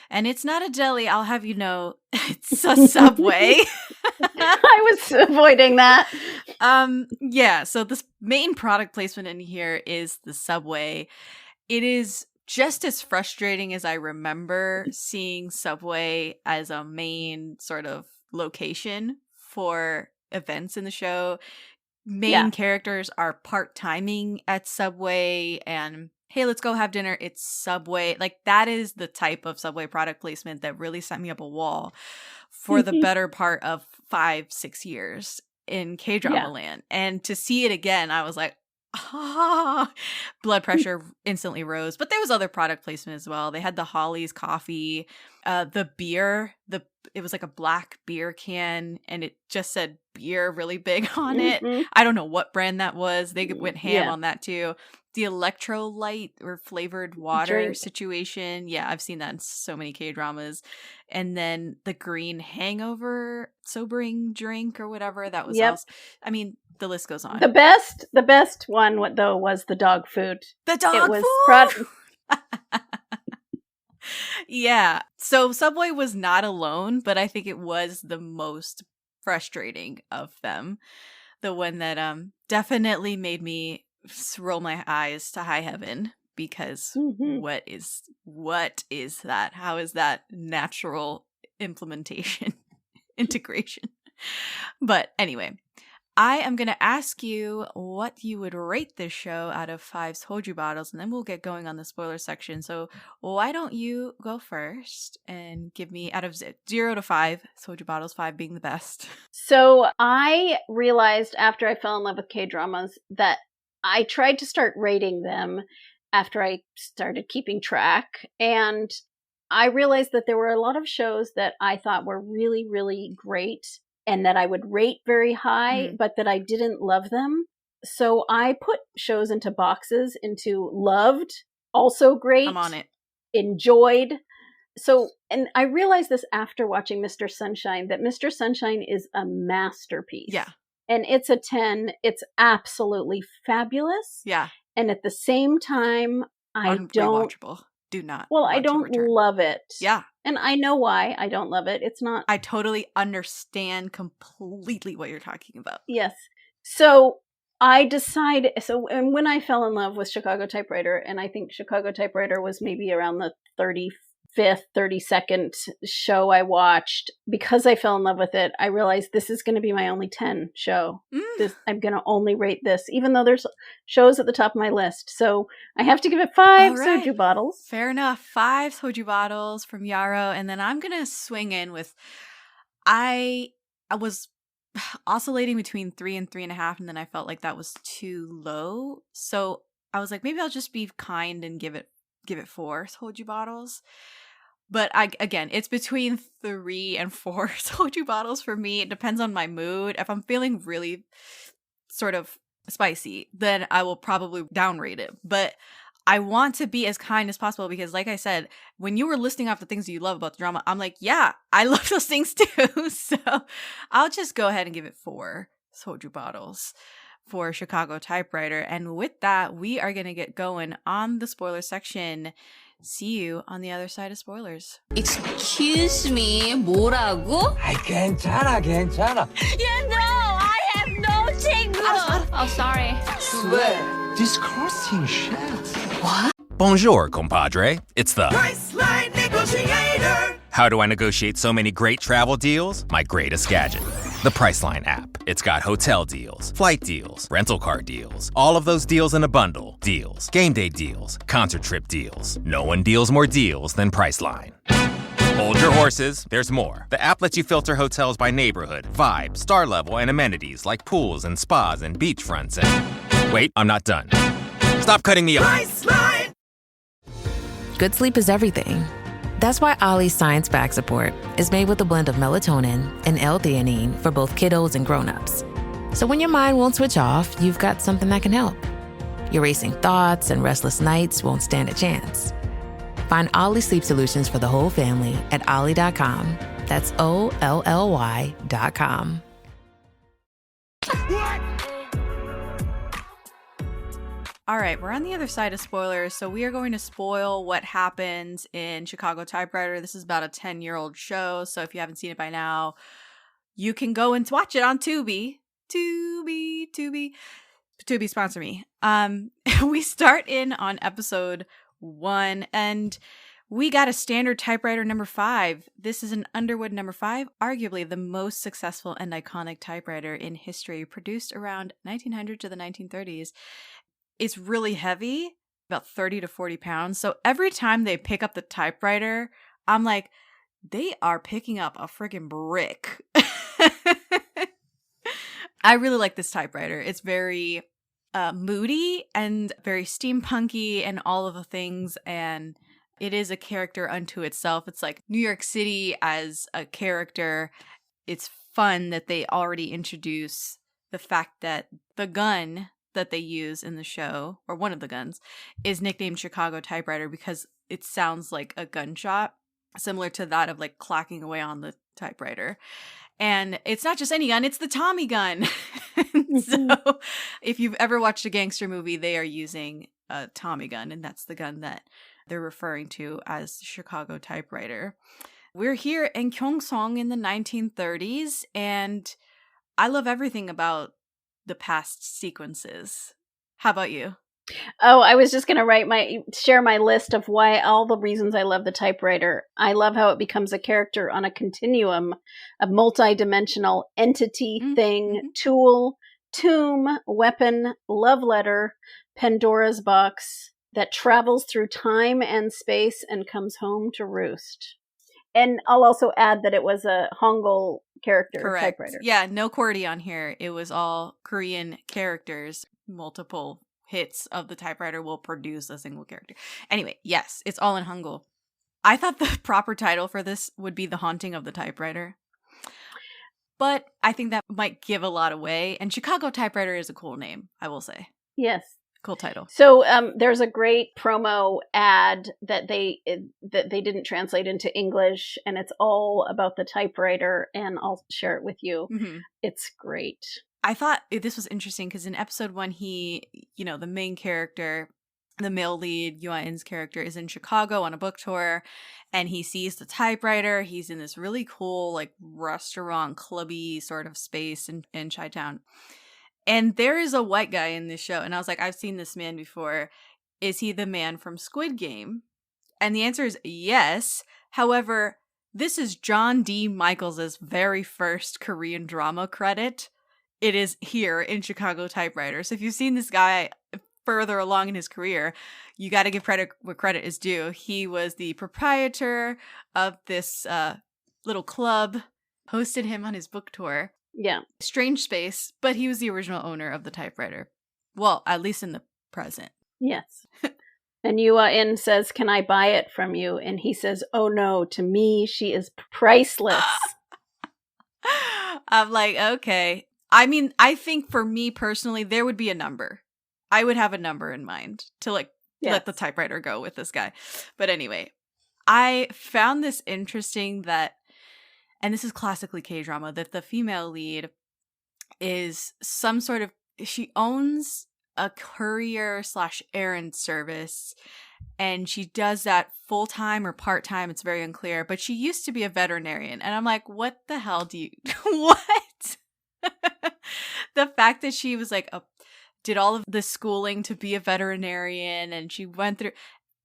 And it's not a deli, I'll have you know. It's a Subway. I was avoiding that. Yeah, so this main product placement in here is the Subway. It is just as frustrating as I remember seeing Subway as a main sort of location for events in the show. Main characters are part-timing at Subway, and hey, let's go have dinner. It's Subway. Like, that is the type of Subway product placement that really sent me up a wall for the better part of 5-6 years in K-drama land. And to see it again, I was like, blood pressure instantly rose. But there was other product placement as well. They had the Holly's coffee, the beer, it was like a black beer can, and it just said beer really big on it. I don't know what brand that was. They went ham on that too. The electrolyte or flavored water situation. Yeah, I've seen that in so many K-dramas. And then the green hangover sobering drink or whatever. That was also, I mean, the list goes on. The best one though was the dog food. The dog food. Yeah. So Subway was not alone, but I think it was the most frustrating of them. The one that definitely made me roll my eyes to high heaven, because what is that? How is that natural implementation, integration? But anyway, I am going to ask you what you would rate this show out of 5 soju bottles, and then we'll get going on the spoiler section. So why don't you go first and give me, out of 0 to 5 soju bottles, 5 being the best. So I realized after I fell in love with K-dramas that I tried to start rating them after I started keeping track. And I realized that there were a lot of shows that I thought were really, really great and that I would rate very high, but that I didn't love them. So I put shows into boxes, into loved, also great, I'm on it, enjoyed. So, and I realized this after watching Mr. Sunshine, that Mr. Sunshine is a masterpiece. Yeah. And it's a 10. It's absolutely fabulous. Yeah. And at the same time, I don't... Rewatchable. Do not. Well, I don't love it. Yeah. And I know why I don't love it. It's not... I totally understand completely what you're talking about. Yes. So I decided... and when I fell in love with Chicago Typewriter, and I think Chicago Typewriter was maybe around the 35th, 32nd show I watched, because I fell in love with it, I realized this is going to be my only 10 show. I'm going to only rate this, even though there's shows at the top of my list. So I have to give it 5 soju bottles. Fair enough. 5 soju bottles from Yarrow. And then I'm going to swing in with, I was oscillating between 3 and 3.5, and then I felt like that was too low. So I was like, maybe I'll just be kind and give it 4 soju bottles. But again, it's between 3 and 4 soju bottles for me. It depends on my mood. If I'm feeling really sort of spicy, then I will probably downrate it. But I want to be as kind as possible, because like I said, when you were listing off the things that you love about the drama, I'm like, yeah, I love those things too. So I'll just go ahead and give it 4 soju bottles for Chicago Typewriter. And with that, we are going to get going on the spoiler section. See you on the other side of spoilers. Excuse me, 뭐라고? 괜찮아. Yeah, no, I have no 친구. Oh, sorry. Swear, disgusting shit. What? Bonjour, compadre. It's the Priceline Negotiator. How do I negotiate so many great travel deals? My greatest gadget, the Priceline app. It's got hotel deals, flight deals, rental car deals, all of those deals in a bundle. Deals, game day deals, concert trip deals. No one deals more deals than Priceline. Hold your horses, there's more. The app lets you filter hotels by neighborhood, vibe, star level, and amenities like pools and spas and beachfronts and... Wait, I'm not done. Stop cutting me off. Priceline. Good sleep is everything. That's why Ollie's Science Back Support is made with a blend of melatonin and L-theanine for both kiddos and grown-ups. So when your mind won't switch off, you've got something that can help. Your racing thoughts and restless nights won't stand a chance. Find Ollie Sleep Solutions for the whole family at ollie.com. That's OLLY.com. All right, we're on the other side of spoilers, so we are going to spoil what happens in Chicago Typewriter. This is about a 10-year-old show, so if you haven't seen it by now, you can go and watch it on Tubi. Tubi, sponsor me. We start in on episode 1, and we got a standard typewriter number 5. This is an Underwood number 5, arguably the most successful and iconic typewriter in history, produced around 1900 to the 1930s. It's really heavy, about 30 to 40 pounds. So every time they pick up the typewriter, I'm like, they are picking up a freaking brick. I really like this typewriter. It's very moody and very steampunky and all of the things. And it is a character unto itself. It's like New York City as a character. It's fun that they already introduce the fact that the gun that they use in the show, or one of the guns, is nicknamed Chicago Typewriter because it sounds like a gunshot, similar to that of like clacking away on the typewriter. And it's not just any gun, it's the Tommy gun. So if you've ever watched a gangster movie, they are using a Tommy gun, and that's the gun that they're referring to as Chicago Typewriter. We're here in Gyeongsong in the 1930s, and I love everything about the past sequences. How about you? Oh, I was just going to share my list of why all the reasons I love the typewriter. I love how it becomes a character on a continuum, a multi-dimensional entity, thing, tool, tomb, weapon, love letter, Pandora's box that travels through time and space and comes home to roost. And I'll also add that it was a Hangul character typewriter. Yeah, no QWERTY on here. It was all Korean characters. Multiple hits of the typewriter will produce a single character. Anyway, yes, it's all in Hangul. I thought the proper title for this would be The Haunting of the Typewriter. But I think that might give a lot away. And Chicago Typewriter is a cool name, I will say. Yes. Cool title. So there's a great promo ad that they didn't translate into English, and it's all about the typewriter, and I'll share it with you. Mm-hmm. It's great. I thought this was interesting because in episode 1, the main character, the male lead, Yoo Ah-in's character, is in Chicago on a book tour, and he sees the typewriter. He's in this really cool, like, restaurant, clubby sort of space in Chi-town. And there is a white guy in this show. And I was like, I've seen this man before. Is he the man from Squid Game? And the answer is yes. However, this is John D. Michaels' very first Korean drama credit. It is here in Chicago Typewriter. So if you've seen this guy further along in his career, you got to give credit where credit is due. He was the proprietor of this little club, hosted him on his book tour. Yeah. Strange space, but he was the original owner of the typewriter. Well, at least in the present. Yes. And Yoo Ah-in says, "Can I buy it from you?" And he says, "Oh no, to me, she is priceless." I'm like, okay. I mean, I think for me personally, there would be a number. I would have a number in mind to let the typewriter go with this guy. But anyway, I found this interesting that, and this is classically K-drama, that the female lead is some sort of, she owns a courier / errand service, and she does that full-time or part-time. It's very unclear, but she used to be a veterinarian. And I'm like, what the hell do you, what? The fact that she was like, did all of the schooling to be a veterinarian, and she went through,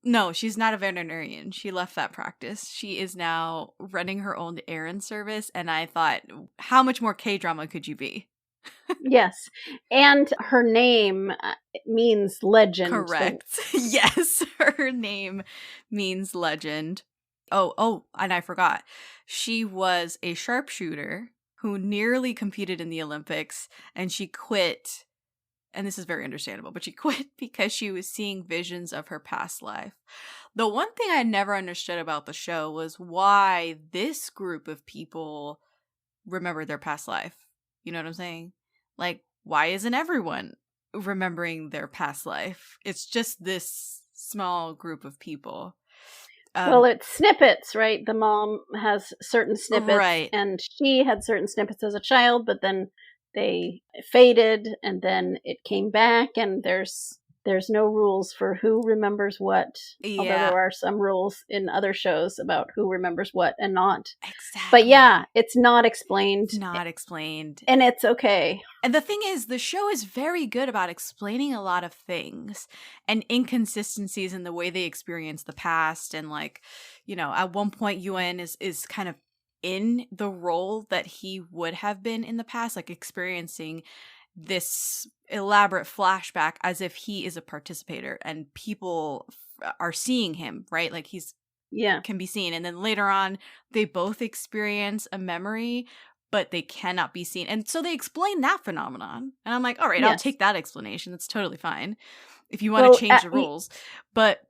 No, she's not a veterinarian. She left that practice. She is now running her own errand service. And I thought, how much more K-drama could you be? Yes. And her name means legend. Correct. Yes, her name means legend. Oh, and I forgot. She was a sharpshooter who nearly competed in the Olympics, and she quit. And this is very understandable, but she quit because she was seeing visions of her past life. The one thing I never understood about the show was why this group of people remember their past life. You know what I'm saying? Like, why isn't everyone remembering their past life? It's just this small group of people. Well, it's snippets, right? The mom has certain snippets, right. And she had certain snippets as a child, but then they faded, and then it came back, and there's no rules for who remembers what. Yeah. Although there are some rules in other shows about who remembers what and not. Exactly. But yeah, it's not explained. Not explained. And it's okay. And the thing is, the show is very good about explaining a lot of things and inconsistencies in the way they experience the past. And like, you know, at one point Yoo Ah-in is kind of in the role that he would have been in the past, like experiencing this elaborate flashback as if he is a participator and people are seeing him, right? Like he's can be seen. And then later on, they both experience a memory, but they cannot be seen. And so they explain that phenomenon. And I'm like, all right, I'll take that explanation. That's totally fine if you want to change the rules. But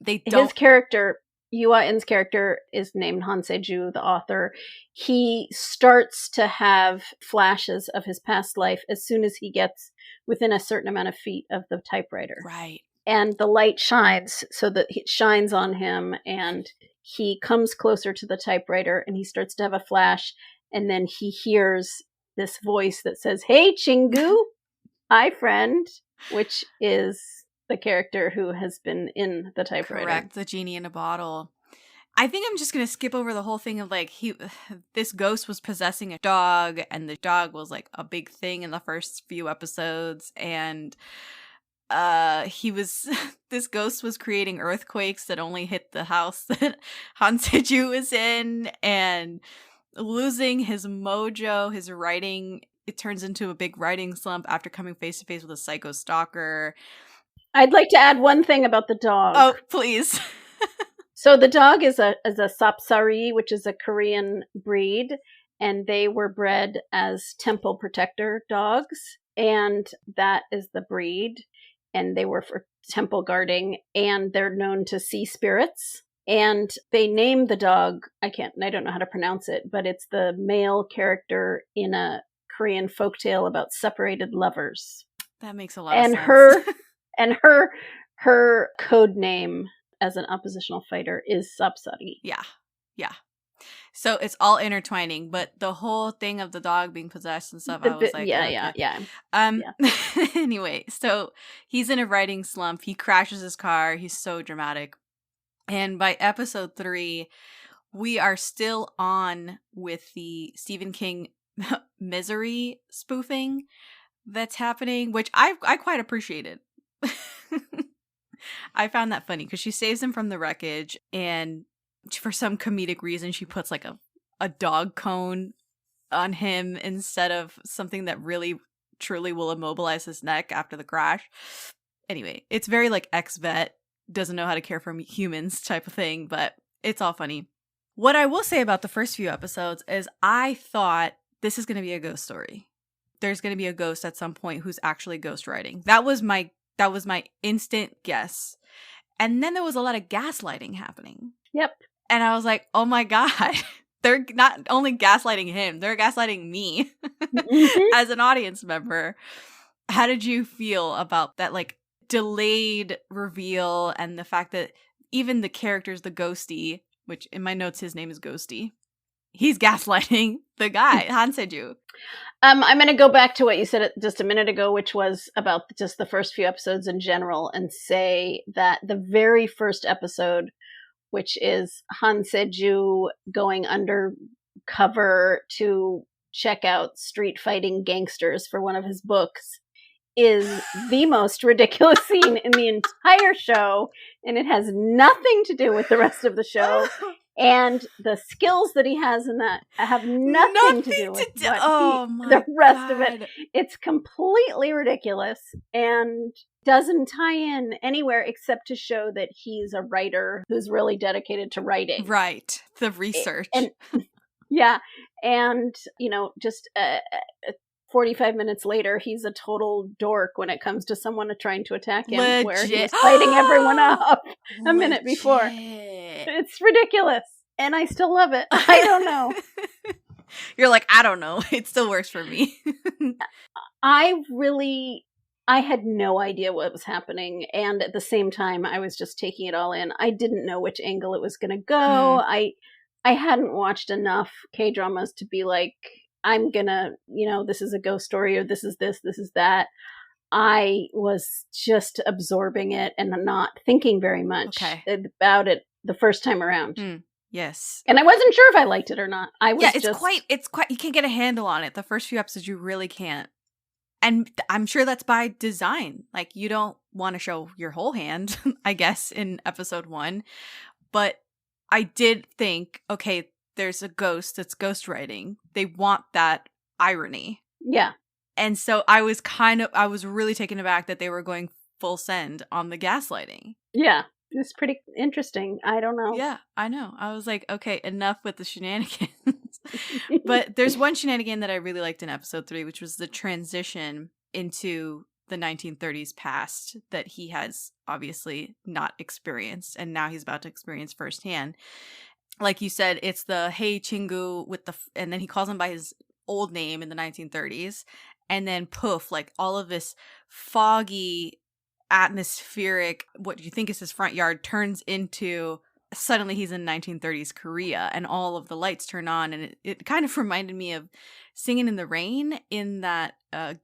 they don't. His character, Yoo Ah-in's character, is named Han Se-joo, the author. He starts to have flashes of his past life as soon as he gets within a certain amount of feet of the typewriter. Right. And the light shines so that it shines on him, and he comes closer to the typewriter and he starts to have a flash, and then he hears this voice that says, "Hey, Chingu, hi, friend," which is the character who has been in the typewriter. Correct, the genie in a bottle. I think I'm just going to skip over the whole thing of like this ghost was possessing a dog, and the dog was like a big thing in the first few episodes, and this ghost was creating earthquakes that only hit the house that Han Se-joo is in, and losing his mojo, his writing, it turns into a big writing slump after coming face to face with a psycho stalker. I'd like to add one thing about the dog. Oh, please. So the dog is a Sapsari, which is a Korean breed, and they were bred as temple protector dogs, and that is the breed, and they were for temple guarding, and they're known to see spirits. And they named the dog, I don't know how to pronounce it, but it's the male character in a Korean folktale about separated lovers. That makes a lot of sense. Her code name as an oppositional fighter is Sapsari. Yeah. So it's all intertwining, but the whole thing of the dog being possessed and stuff, I was like, yeah. Anyway, so he's in a writing slump. He crashes his car. He's so dramatic. And by episode 3, we are still on with the Stephen King Misery spoofing that's happening, which I quite appreciated. I found that funny because she saves him from the wreckage, and for some comedic reason, she puts like a dog cone on him instead of something that really truly will immobilize his neck after the crash. Anyway, it's very like ex-vet, doesn't know how to care for humans type of thing, but it's all funny. What I will say about the first few episodes is I thought this is going to be a ghost story. There's going to be a ghost at some point who's actually ghostwriting. That was my instant guess. And then there was a lot of gaslighting happening. Yep. And I was like, oh my God, they're not only gaslighting him, they're gaslighting me as an audience member. How did you feel about that, like, delayed reveal and the fact that even the characters, the ghosty, which in my notes his name is Ghosty, he's gaslighting the guy, Han Se-joo. I'm going to go back to what you said just a minute ago, which was about just the first few episodes in general, and say that the very first episode, which is Han Se-joo going undercover to check out street fighting gangsters for one of his books, is the most ridiculous scene in the entire show, and it has nothing to do with the rest of the show. And the skills that he has in that have nothing to do with the rest of it. It's completely ridiculous and doesn't tie in anywhere except to show that he's a writer who's really dedicated to writing. Right. The research. Yeah. And, just 45 minutes later, he's a total dork when it comes to someone trying to attack him, where he's fighting everyone up a minute before. It's ridiculous. And I still love it. I don't know. You're like, I don't know. It still works for me. I had no idea what was happening. And at the same time, I was just taking it all in. I didn't know which angle it was going to go. I hadn't watched enough K-dramas to be like, I'm going to, this is a ghost story, or this is this is that. I was just absorbing it and not thinking very much about it the first time around. Yes. And I wasn't sure if I liked it or not. It's quite, you can't get a handle on it. The first few episodes, you really can't. And I'm sure that's by design. Like, you don't want to show your whole hand, I guess, in episode 1. But I did think, okay, there's a ghost that's ghostwriting. They want that irony. Yeah. And so I was really taken aback that they were going full send on the gaslighting. Yeah. It's pretty interesting. I don't know. Yeah, I know. I was like, okay, enough with the shenanigans. But there's one shenanigan that I really liked in episode 3, which was the transition into the 1930s past that he has obviously not experienced, and now he's about to experience firsthand. Like you said, it's the hey Chingu and then he calls him by his old name in the 1930s, and then poof, like all of this foggy, atmospheric, what you think is his front yard turns into suddenly he's in 1930s Korea, and all of the lights turn on, and it kind of reminded me of Singing in the Rain in that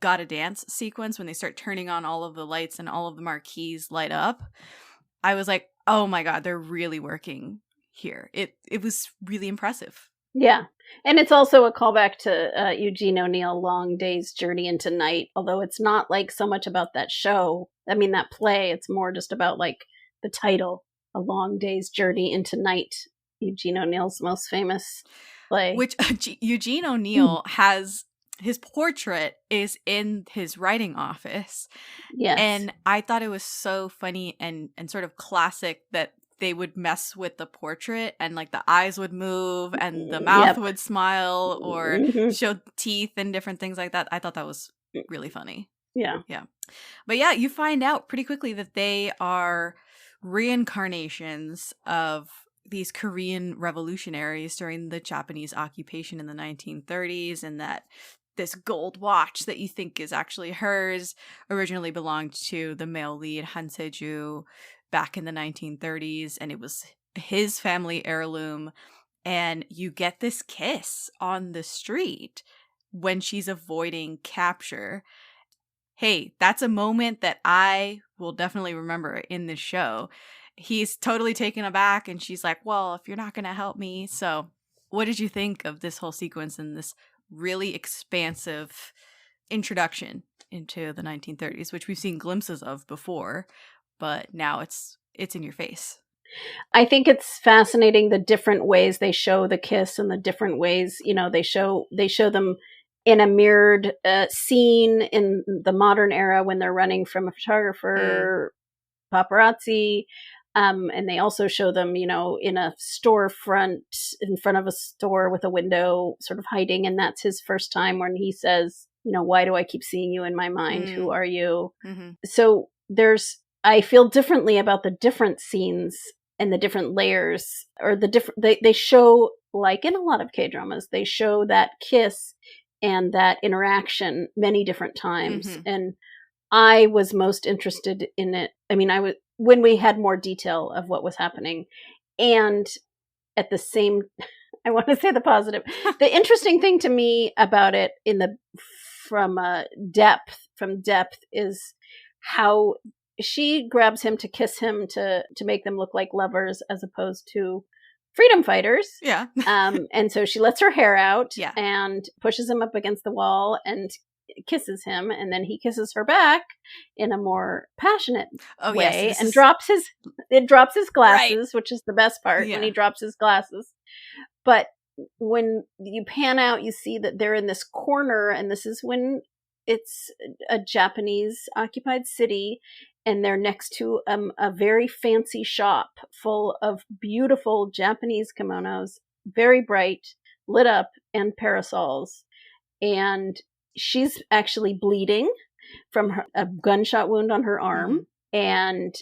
Gotta Dance sequence when they start turning on all of the lights and all of the marquees light up. I was like, oh my god, they're really working here. It was really impressive. Yeah. And it's also a callback to Eugene O'Neill, Long Day's Journey into Night, although it's not like so much about that show. I mean, that play, it's more just about like the title, A Long Day's Journey into Night, Eugene O'Neill's most famous play. Which Eugene O'Neill has, his portrait is in his writing office. Yes. And I thought it was so funny and sort of classic that they would mess with the portrait and like the eyes would move and the mouth would smile or show teeth and different things like that. I thought that was really funny. Yeah. Yeah. But yeah, you find out pretty quickly that they are reincarnations of these Korean revolutionaries during the Japanese occupation in the 1930s, and that this gold watch that you think is actually hers originally belonged to the male lead, Han Se-joo, back in the 1930s, and it was his family heirloom. And you get this kiss on the street when she's avoiding capture. Hey, that's a moment that I will definitely remember in this show. He's totally taken aback, and she's like, well, if you're not going to help me. So what did you think of this whole sequence and this really expansive introduction into the 1930s, which we've seen glimpses of before, but now it's in your face? I think it's fascinating the different ways they show the kiss and the different ways, they show them in a mirrored scene in the modern era when they're running from a photographer, paparazzi. And they also show them, in a storefront in front of a store with a window sort of hiding. And that's his first time when he says, why do I keep seeing you in my mind? Who are you? Mm-hmm. So I feel differently about the different scenes and the different layers, or they show, like in a lot of K-dramas, they show that kiss and that interaction many different times. Mm-hmm. And I was most interested in it. I mean, when we had more detail of what was happening, and at the same, I want to say the positive. The interesting thing to me about it from depth is how she grabs him to kiss him to make them look like lovers as opposed to freedom fighters. Yeah. And so she lets her hair out, yeah, and pushes him up against the wall and kisses him, and then he kisses her back in a more passionate way, yes, and drops his glasses, Right. which is the best part, Yeah. when he drops his glasses. But when you pan out, you see that they're in this corner, and this is when it's a Japanese occupied city, and they're next to a very fancy shop full of beautiful Japanese kimonos, very bright, lit up, and parasols. And she's actually bleeding from a gunshot wound on her arm. And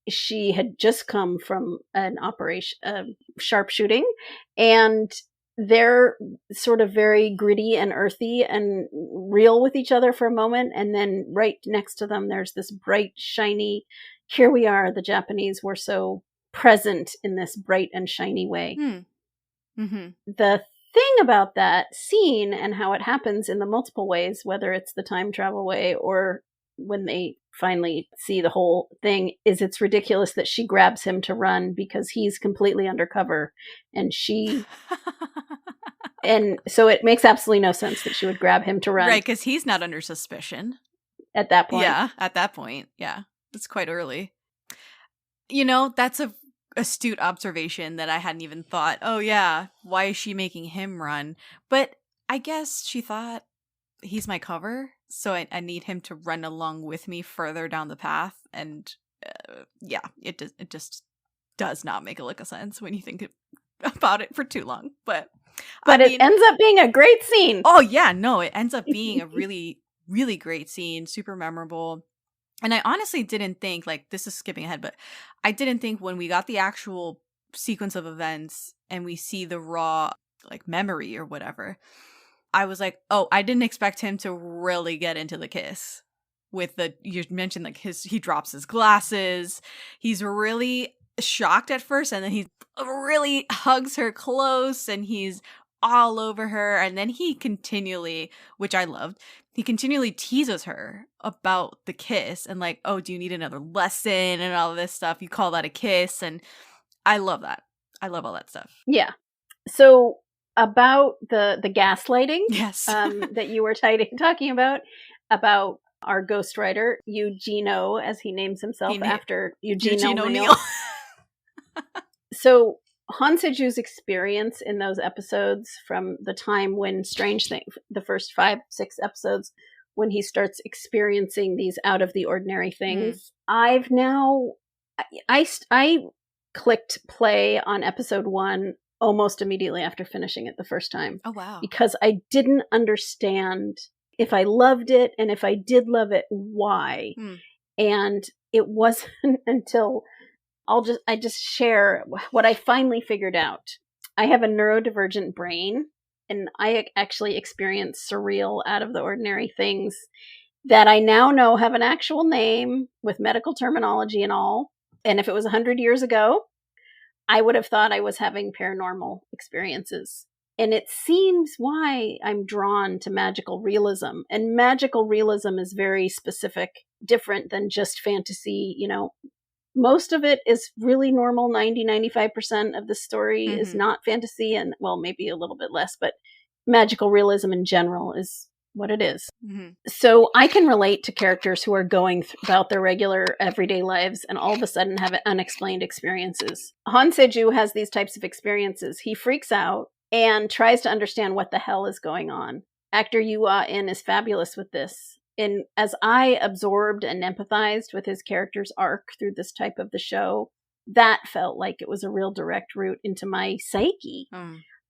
she had just come from an operation, sharpshooting, and they're sort of very gritty and earthy and real with each other for a moment. And then right next to them, there's this bright, shiny, here we are, the Japanese were so present in this bright and shiny way. The thing about that scene and how it happens in the multiple ways, whether it's the time travel way or when they finally see the whole thing, is it's ridiculous that she grabs him to run because he's completely undercover, and and so it makes absolutely no sense that she would grab him to run. Right, because he's not under suspicion. At that point. Yeah, at that point. Yeah, it's quite early. You know, that's a astute observation that I hadn't even thought, oh yeah, why is she making him run? But I guess she thought, he's my cover, so I need him to run along with me further down the path. And yeah, it just does not make a lick of sense when you think about it for too long. But I mean, it ends up being a great scene. Oh yeah, no, it ends up being a really, really great scene, super memorable. And I honestly didn't think, like, this is skipping ahead, but I didn't think when we got the actual sequence of events and we see the raw, like, memory or whatever, I was like, oh, I didn't expect him to really get into the kiss. With you mentioned, like, he drops his glasses. He's really shocked at first, and then he really hugs her close, and he's all over her. And then he continually, which I loved, he continually teases her about the kiss and like, oh, do you need another lesson and all of this stuff? You call that a kiss? And I love that. I love all that stuff. Yeah. So about the gaslighting, yes, that you were talking about our ghostwriter, Eugeno, as he names himself after Eugene O'Neill. So Han Se-joo's experience in those episodes, from the time when the first 5-6 episodes, when he starts experiencing these out of the ordinary things, I've now, I clicked play on episode 1 almost immediately after finishing it the first time. Oh, wow. Because I didn't understand if I loved it, and if I did love it, why. And it wasn't until I just share what I finally figured out. I have a neurodivergent brain, and I actually experience surreal, out of the ordinary things that I now know have an actual name with medical terminology and all. And if it was 100 years ago, I would have thought I was having paranormal experiences. And it seems why I'm drawn to magical realism. And magical realism is very specific, different than just fantasy. You know, most of it is really normal. 90-95% of the story is not fantasy, and well, maybe a little bit less, but magical realism in general is what it is. So I can relate to characters who are going about their regular everyday lives and all of a sudden have unexplained experiences. Han Se-joo has these types of experiences. He freaks out and tries to understand what the hell is going on. Actor Yoo Ah-in is fabulous with this. And as I absorbed and empathized with his character's arc through this type of the show, that felt like it was a real direct route into my psyche.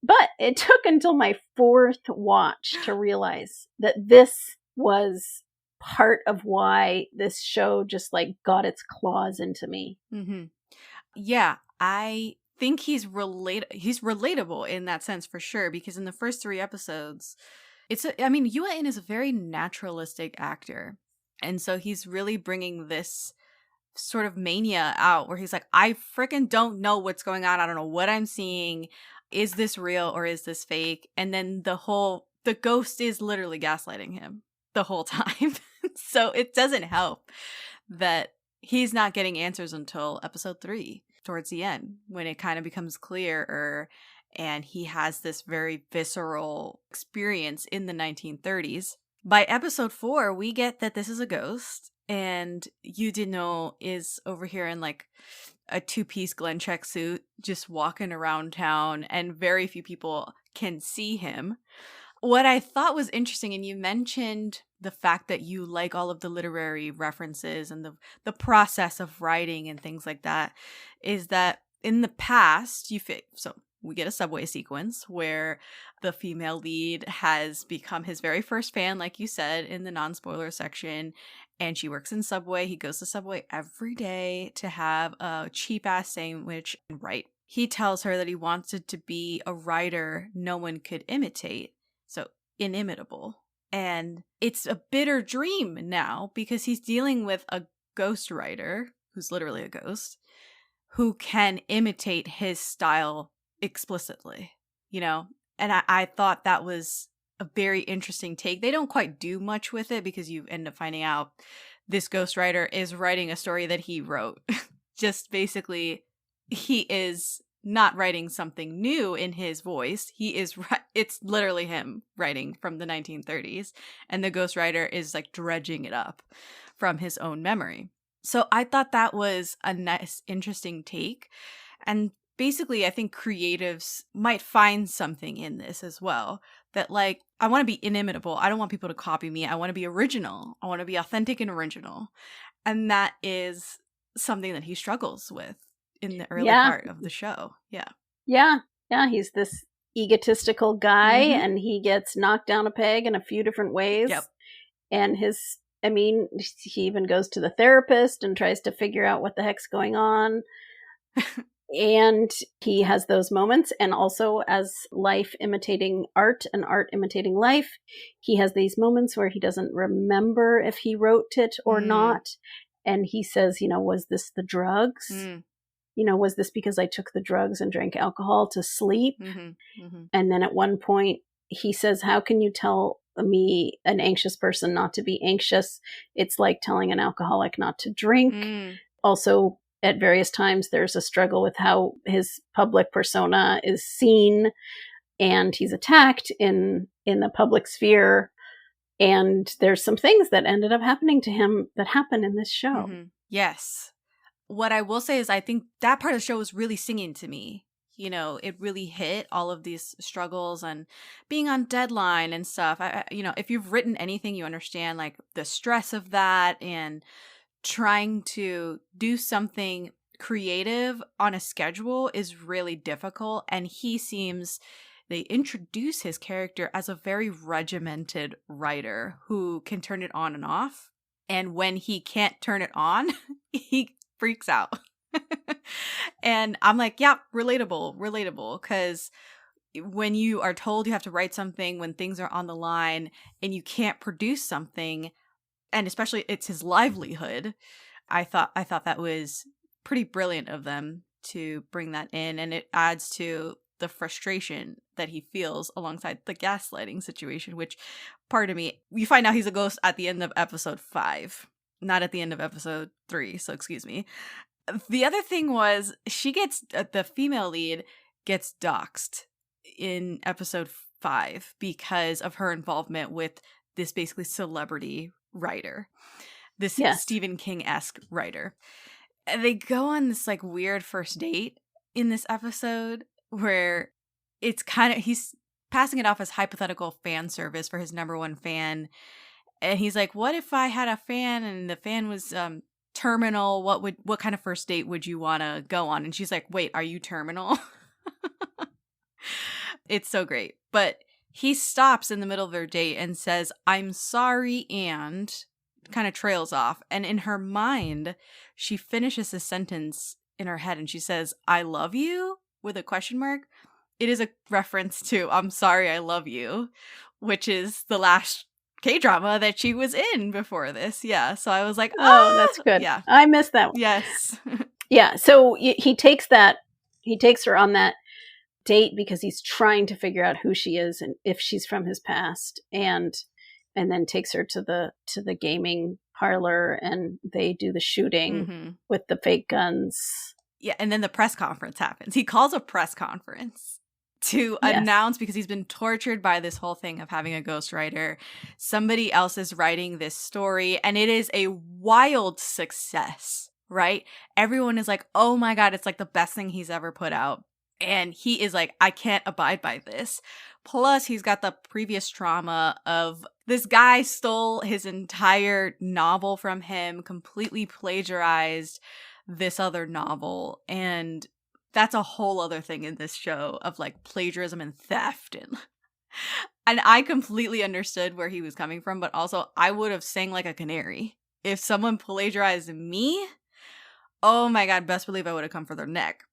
But it took until my 4th watch to realize that this was part of why this show just like got its claws into me. Yeah, I think he's relatable in that sense for sure, because in the first 3 episodes, Yoo Ah-in is a very naturalistic actor. And so he's really bringing this sort of mania out where he's like, I freaking don't know what's going on. I don't know what I'm seeing. Is this real or is this fake? And then the ghost is literally gaslighting him the whole time. So it doesn't help that he's not getting answers until episode 3, towards the end, when it kind of becomes clearer. And he has this very visceral experience in the 1930s By episode 4, we get that this is a ghost, and Yoo Ah-in is over here in like a 2-piece Glen check suit, just walking around town, and very few people can see him. What I thought was interesting, and you mentioned the fact that you like all of the literary references and the process of writing and things like that, is that in the past, so we get a subway sequence where the female lead has become his very first fan, like you said, in the non-spoiler section, and she works in Subway. He goes to Subway every day to have a cheap-ass sandwich and write. He tells her that he wanted to be a writer no one could imitate. So inimitable. And it's a bitter dream now because he's dealing with a ghostwriter, who's literally a ghost, who can imitate his style explicitly, you know? And I thought that was a very interesting take. They don't quite do much with it because you end up finding out this ghostwriter is writing a story that he wrote. Just basically, he is not writing something new in his voice. It's literally him writing from the 1930s, and the ghostwriter is like dredging it up from his own memory. So I thought that was a nice, interesting take. And basically, I think creatives might find something in this as well. That like, I want to be inimitable. I don't want people to copy me. I want to be original. I want to be authentic and original. And that is something that he struggles with in the early part of the show. Yeah. He's this egotistical guy, and he gets knocked down a peg in a few different ways. Yep. And he even goes to the therapist and tries to figure out what the heck's going on. And he has those moments. And also, as life imitating art and art imitating life, he has these moments where he doesn't remember if he wrote it or not. And he says, was this the drugs? Was this because I took the drugs and drank alcohol to sleep? And then at one point he says, how can you tell me, an anxious person, not to be anxious? It's like telling an alcoholic not to drink. Also, at various times, there's a struggle with how his public persona is seen, and he's attacked in the public sphere. And there's some things that ended up happening to him that happen in this show. Yes. What I will say is I think that part of the show was really singing to me. It really hit all of these struggles and being on deadline and stuff. If you've written anything, you understand like the stress of that and trying to do something creative on a schedule is really difficult. And they introduce his character as a very regimented writer who can turn it on and off. And when he can't turn it on, he freaks out. And I'm like, yeah, relatable. Because when you are told you have to write something, when things are on the line and you can't produce something, and especially it's his livelihood, I thought that was pretty brilliant of them to bring that in. And it adds to the frustration that he feels alongside the gaslighting situation, which, pardon me, you find out he's a ghost at the end of episode 5, not at the end of episode 3. So excuse me. The other thing was the female lead gets doxxed in episode 5 because of her involvement with this basically celebrity writer, this Stephen King-esque writer. And they go on this like weird first date in this episode where it's he's passing it off as hypothetical fan service for his number one fan. And he's like, what if I had a fan and the fan was terminal? What kind of first date would you want to go on? And she's like, wait, are you terminal? It's so great. But he stops in the middle of their date and says, I'm sorry, and kind of trails off. And in her mind, she finishes the sentence in her head and she says, I love you, with a question mark. It is a reference to I'm sorry, I love you, which is the last K-drama that she was in before this. Yeah. So I was like, oh, that's good. Yeah. I missed that one. Yes. Yeah. So he takes her on that date because he's trying to figure out who she is and if she's from his past, and then takes her to the gaming parlor, and they do the shooting with the fake guns. Yeah, and then the press conference happens. He calls a press conference to announce, because he's been tortured by this whole thing of having a ghostwriter. Somebody else is writing this story, and it is a wild success, right? Everyone is like, oh my God, it's like the best thing he's ever put out. And he is like, I can't abide by this. Plus, he's got the previous trauma of this guy stole his entire novel from him, completely plagiarized this other novel. And that's a whole other thing in this show of like plagiarism and theft. And I completely understood where he was coming from, but also I would have sang like a canary. If someone plagiarized me, oh my God, best believe I would have come for their neck.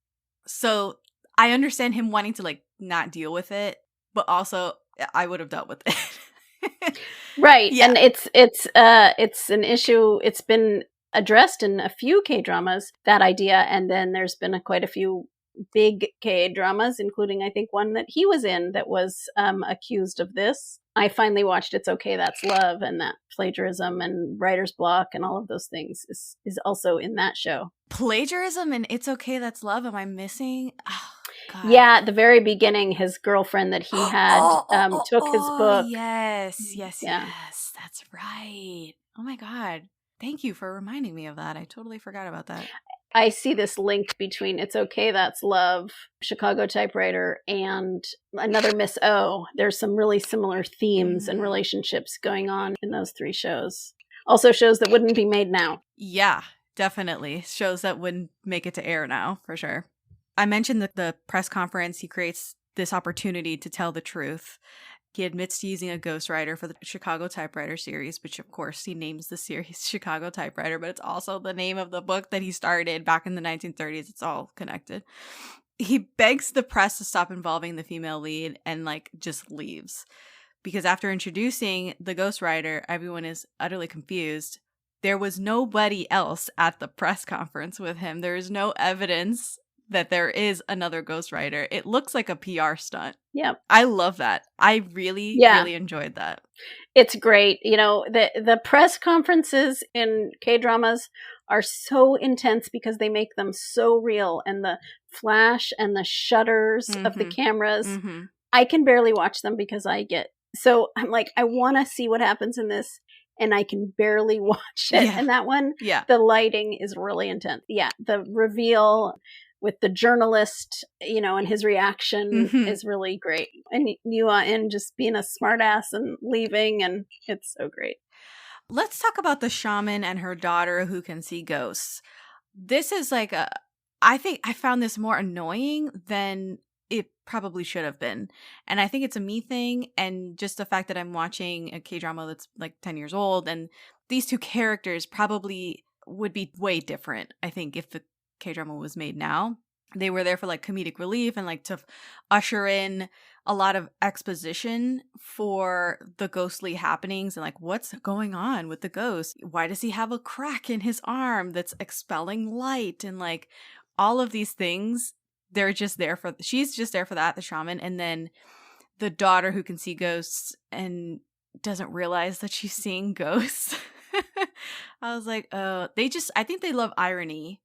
So I understand him wanting to like not deal with it, but also I would have dealt with it. Right. Yeah. And it's an issue. It's been addressed in a few K-dramas, that idea. And then there's been quite a few big K-dramas, including I think one that he was in that was accused of this. I finally watched It's Okay, That's Love, and that plagiarism and writer's block and all of those things is also in that show. Plagiarism and It's Okay, That's Love. Am I missing? Oh, God. Yeah, at the very beginning, his girlfriend that he had took his book. Yes. That's right. Oh my God. Thank you for reminding me of that. I totally forgot about that. I see this link between It's Okay, That's Love, Chicago Typewriter, and another Miss O. There's some really similar themes and relationships going on in those three shows. Also shows that wouldn't be made now. Yeah, definitely. Shows that wouldn't make it to air now, for sure. I mentioned the press conference. He creates this opportunity to tell the truth. He admits to using a ghostwriter for the Chicago Typewriter series, which of course he names the series Chicago Typewriter, but it's also the name of the book that he started back in the 1930s. It's all connected. He begs the press to stop involving the female lead and like just leaves. Because after introducing the ghostwriter, everyone is utterly confused. There was nobody else at the press conference with him. There is no evidence that there is another ghostwriter. It looks like a PR stunt. Yeah. I love that. I really enjoyed that. It's great. You know, the press conferences in K-dramas are so intense because they make them so real, and the flash and the shutters of the cameras. I can barely watch them because so I'm like, I want to see what happens in this, and I can barely watch it. Yeah. And that one, the lighting is really intense. Yeah. The reveal with the journalist, you know, and his reaction is really great. And Yoo Ah-in just being a smartass and leaving, and it's so great. Let's talk about the shaman and her daughter who can see ghosts. This is like I think I found this more annoying than it probably should have been. And I think it's a me thing, and just the fact that I'm watching a K-drama that's like 10 years old, and these two characters probably would be way different, I think, if the K-drama was made now. They were there for like comedic relief and like to usher in a lot of exposition for the ghostly happenings and like what's going on with the ghost. Why does he have a crack in his arm that's expelling light? And like all of these things, they're just there for, she's just there for that, the shaman. And then the daughter who can see ghosts and doesn't realize that she's seeing ghosts. I was like, oh, I think they love irony.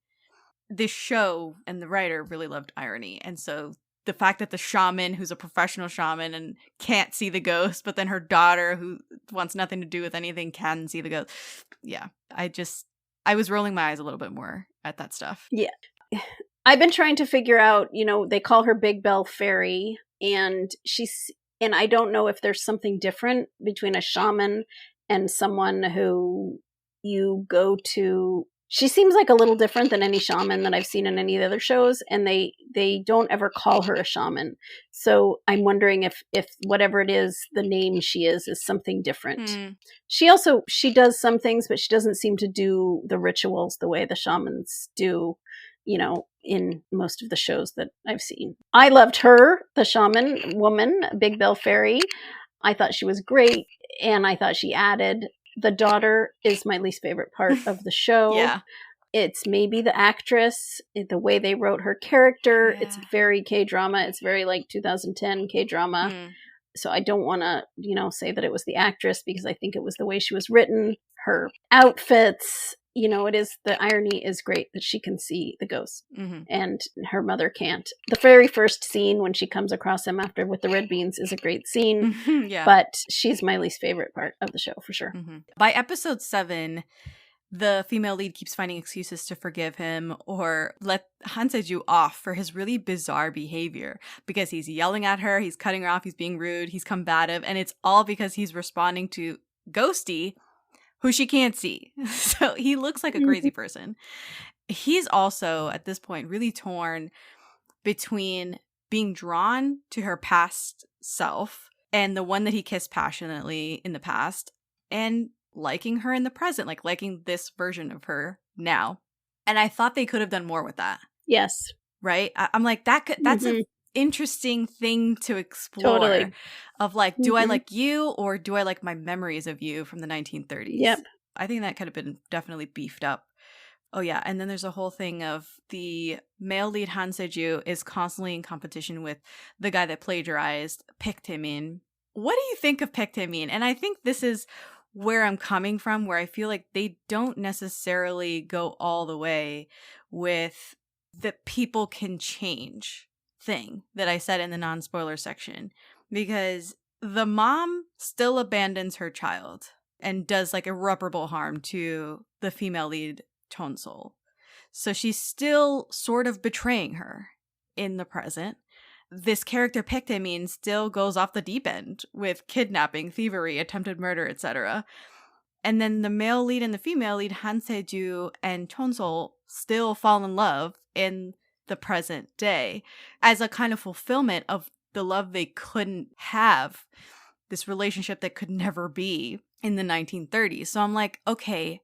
This show and the writer really loved irony. And so the fact that the shaman, who's a professional shaman and can't see the ghost, but then her daughter, who wants nothing to do with anything, can see the ghost. Yeah, I was rolling my eyes a little bit more at that stuff. Yeah. I've been trying to figure out, you know, they call her Big Bell Fairy, and I don't know if there's something different between a shaman and someone who you go to. She seems like a little different than any shaman that I've seen in any of the other shows, and they don't ever call her a shaman. So I'm wondering if whatever it is, the name she is something different. She does some things, but she doesn't seem to do the rituals the way the shamans do, you know, in most of the shows that I've seen. I loved her, the shaman woman, Big Bell Fairy. I thought she was great, and I thought she added. The daughter is my least favorite part of the show. Yeah. It's maybe the actress, the way they wrote her character. Yeah. It's very K-drama. It's very like 2010 K-drama. So I don't want to, you know, say that it was the actress, because I think it was the way she was written. Her outfits, it is, the irony is great that she can see the ghost Mm-hmm. and her mother can't. The very first scene when she comes across him after with the red beans is a great scene, Yeah. but she's my least favorite part of the show for sure. Mm-hmm. By episode 7, the female lead keeps finding excuses to forgive him or let Han Se-joo off for his really bizarre behavior, because he's yelling at her, he's cutting her off, he's being rude, he's combative, and it's all because he's responding to Ghosty, who she can't see. So he looks like a crazy person. He's also, at this point, really torn between being drawn to her past self and the one that he kissed passionately in the past, and liking her in the present, like liking this version of her now. And I thought they could have done more with that. Yes. Right? I'm like, that's an interesting thing to explore. Totally. Of like, do I like you, or do I like my memories of you from the 1930s? Yep. I think that could have been definitely beefed up. Oh yeah, and then there's a whole thing of the male lead Han Se-joo is constantly in competition with the guy that plagiarized Baek Tae-min. What do you think of Baek Tae-min? And I think this is where I'm coming from, where I feel like they don't necessarily go all the way with the people can change thing that I said in the non-spoiler section, because the mom still abandons her child and does like irreparable harm to the female lead Chon-sol. So she's still sort of betraying her in the present. This character Baek Tae-min still goes off the deep end with kidnapping, thievery, attempted murder, etc. And then the male lead and the female lead, Han Se-joo and Chon-sol, still fall in love in the present day as a kind of fulfillment of the love they couldn't have, this relationship that could never be in the 1930s. So I'm like, okay,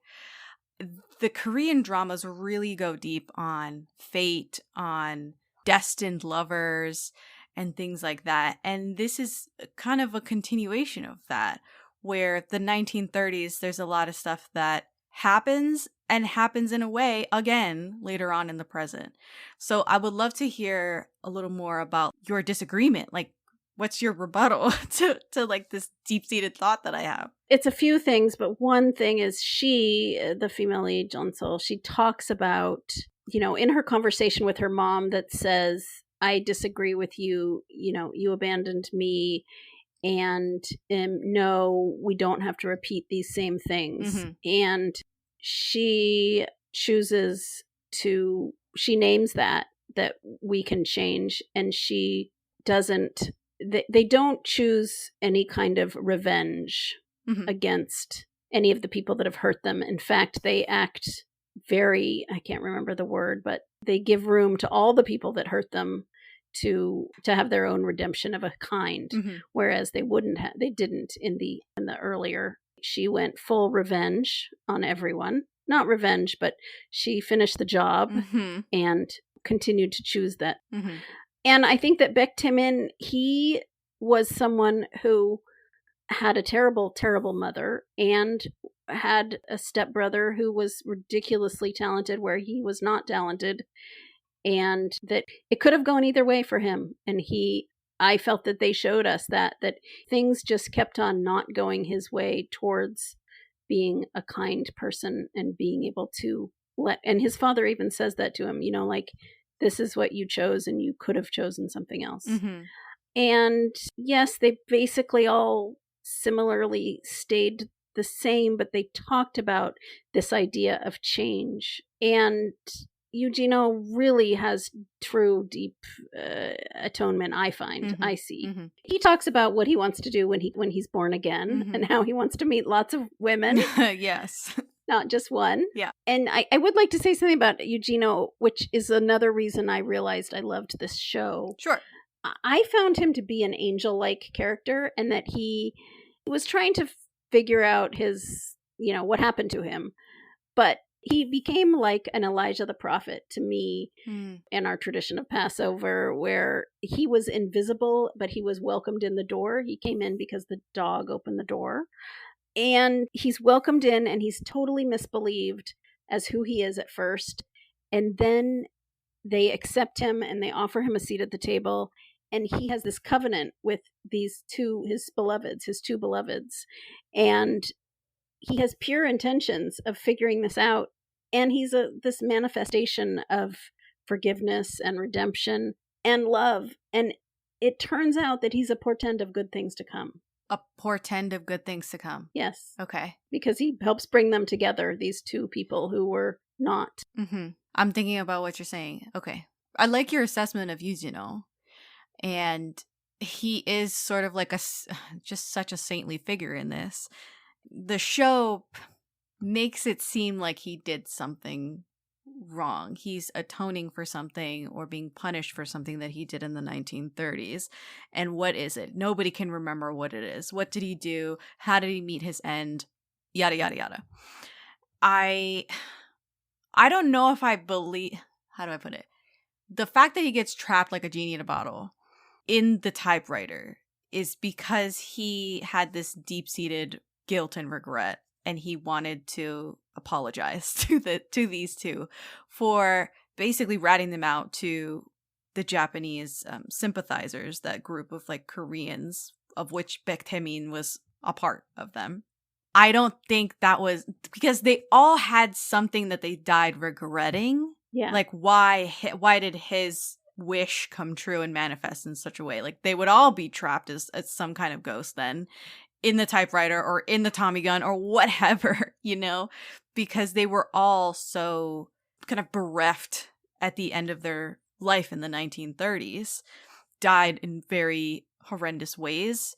the Korean dramas really go deep on fate, on destined lovers, and things like that. And this is kind of a continuation of that, where the 1930s, there's a lot of stuff that happens and happens in a way again later on in the present. So I would love to hear a little more about your disagreement. Like, what's your rebuttal to like this deep-seated thought that I have? It's a few things, but one thing is she, the female lead, Jeon-sol, she talks about, in her conversation with her mom that says, I disagree with you, you abandoned me, and no, we don't have to repeat these same things. Mm-hmm. And she chooses to, she names that we can change, and she doesn't, they don't choose any kind of revenge against any of the people that have hurt them. In fact, they act very, I can't remember the word, but they give room to all the people that hurt them to have their own redemption of a kind, whereas they didn't in the earlier. She went full revenge on everyone. Not revenge, but she finished the job and continued to choose that. And I think that Baek Tae-min, he was someone who had a terrible, terrible mother and had a stepbrother who was ridiculously talented where he was not talented, and that it could have gone either way for him. And I felt that they showed us that things just kept on not going his way towards being a kind person and being able to and his father even says that to him, like, this is what you chose and you could have chosen something else. And yes, they basically all similarly stayed the same, but they talked about this idea of change. And Eugenio really has true deep atonement, I find. I see. He talks about what he wants to do when he's born again and how he wants to meet lots of women. Yes. Not just one. Yeah. And I would like to say something about Eugenio, which is another reason I realized I loved this show. Sure. I found him to be an angel-like character, and that he was trying to figure out his, what happened to him. But he became like an Elijah the prophet to me in our tradition of Passover, where he was invisible, but he was welcomed in the door. He came in because the dog opened the door. And he's welcomed in, and he's totally misbelieved as who he is at first. And then they accept him and they offer him a seat at the table. And he has this covenant with his two beloveds. And he has pure intentions of figuring this out And he's this manifestation of forgiveness and redemption and love. And it turns out that he's a portend of good things to come. A portend of good things to come. Yes. Okay. Because he helps bring them together, these two people who were not. Mm-hmm. I'm thinking about what you're saying. Okay. I like your assessment of Yujino. And he is sort of like just such a saintly figure in this. The show makes it seem like he did something wrong. He's atoning for something or being punished for something that he did in the 1930s. And what is it? Nobody can remember what it is. What did he do? How did he meet his end? Yada, yada, yada. I don't know if I believe... How do I put it? The fact that he gets trapped like a genie in a bottle in the typewriter is because he had this deep-seated guilt and regret, and he wanted to apologize to these two for basically ratting them out to the Japanese sympathizers, that group of like Koreans, of which Baek Tae-min was a part of them. I don't think that was because they all had something that they died regretting. Yeah. Like why did his wish come true and manifest in such a way? Like they would all be trapped as some kind of ghost then in the typewriter or in the Tommy gun or whatever, you know, because they were all so kind of bereft at the end of their life in the 1930s, died in very horrendous ways.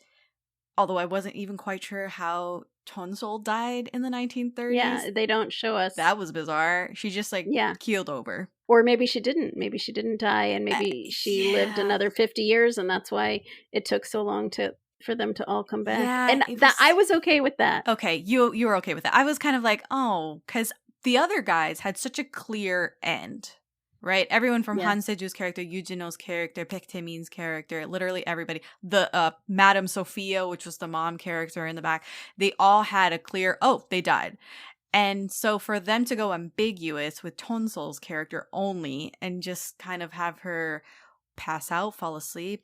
Although I wasn't even quite sure how Tonsol died in the 1930s. Yeah, they don't show us. That was bizarre. She just keeled over. Or maybe she didn't. Maybe she didn't die, and maybe she lived another 50 years, and that's why it took so long for them to all come back. Yeah, and I was okay with that. Okay, you were okay with that. I was kind of like, oh, because the other guys had such a clear end, right? Everyone from Han Se-joo's character, Yujino's character, Baek Tae-min's character, literally everybody. The Madame Sophia, which was the mom character in the back, they all had a clear, they died. And so for them to go ambiguous with Tonsol's character only and just kind of have her pass out, fall asleep,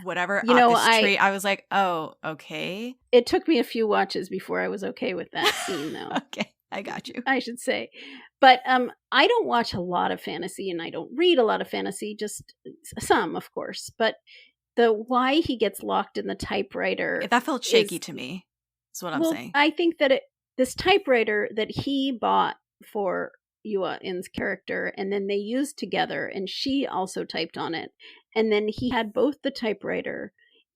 whatever, I was like, oh, okay. It took me a few watches before I was okay with that scene, though. Okay, I got you. I should say. But I don't watch a lot of fantasy, and I don't read a lot of fantasy, just some, of course. But why he gets locked in the typewriter... That felt shaky to me, is what I'm saying. I think that this typewriter that he bought for Yoo Ah-in's character, and then they used together, and she also typed on it. And then he had both the typewriter,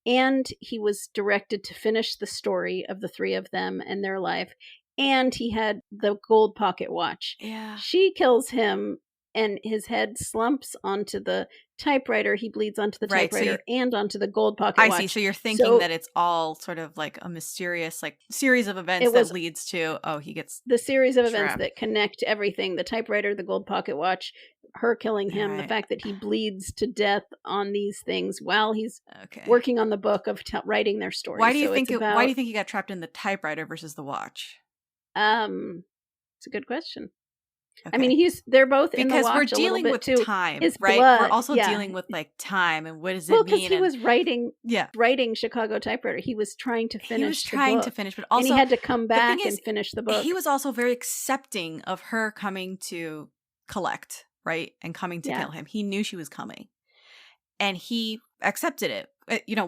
and he was directed to finish the story of the three of them and their life. And he had the gold pocket watch. Yeah. She kills him, and his head slumps onto the typewriter. He bleeds onto the typewriter and onto the gold pocket watch. I see. So you're thinking that it's all sort of like a mysterious series of events that leads to, he gets the series of events trapped. that connect everything. The typewriter, the gold pocket watch, her killing him, the fact that he bleeds to death on these things while he's working on the book of writing their story. Why do you think he got trapped in the typewriter versus the watch? It's a good question. Okay. I mean, they're both in the watch because we're dealing with too. time, His right? blood, We're also dealing with time, and what does it mean? Well, because he was writing Chicago Typewriter. He was trying to finish. He was trying to finish, but also and he had to come back and finish the book. He was also very accepting of her coming to collect, right, and coming to kill him. He knew she was coming, and he accepted it.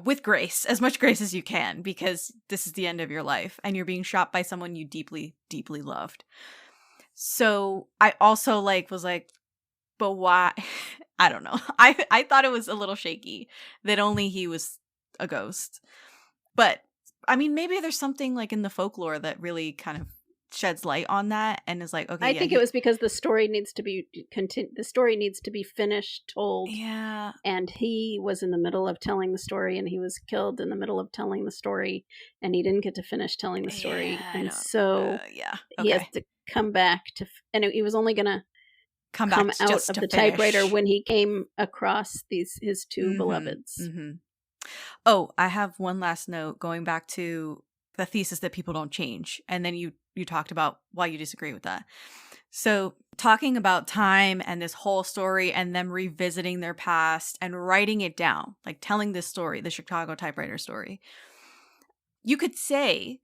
With grace, as much grace as you can, because this is the end of your life, and you're being shot by someone you deeply, deeply loved. So I also was like, but why? I don't know. I thought it was a little shaky that only he was a ghost. But I mean, maybe there's something in the folklore that really kind of sheds light on that and is like, okay. I think it was because the story needs to be the story needs to be finished, told. Yeah. And he was in the middle of telling the story, and he was killed in the middle of telling the story, and he didn't get to finish telling the story, and so he has to come back and he was only gonna come out of the typewriter when he came across his two beloveds. Mm-hmm. Oh, I have one last note going back to the thesis that people don't change, and then you talked about why you disagree with that. So talking about time and this whole story and them revisiting their past and writing it down, telling this story, the Chicago Typewriter story, you could say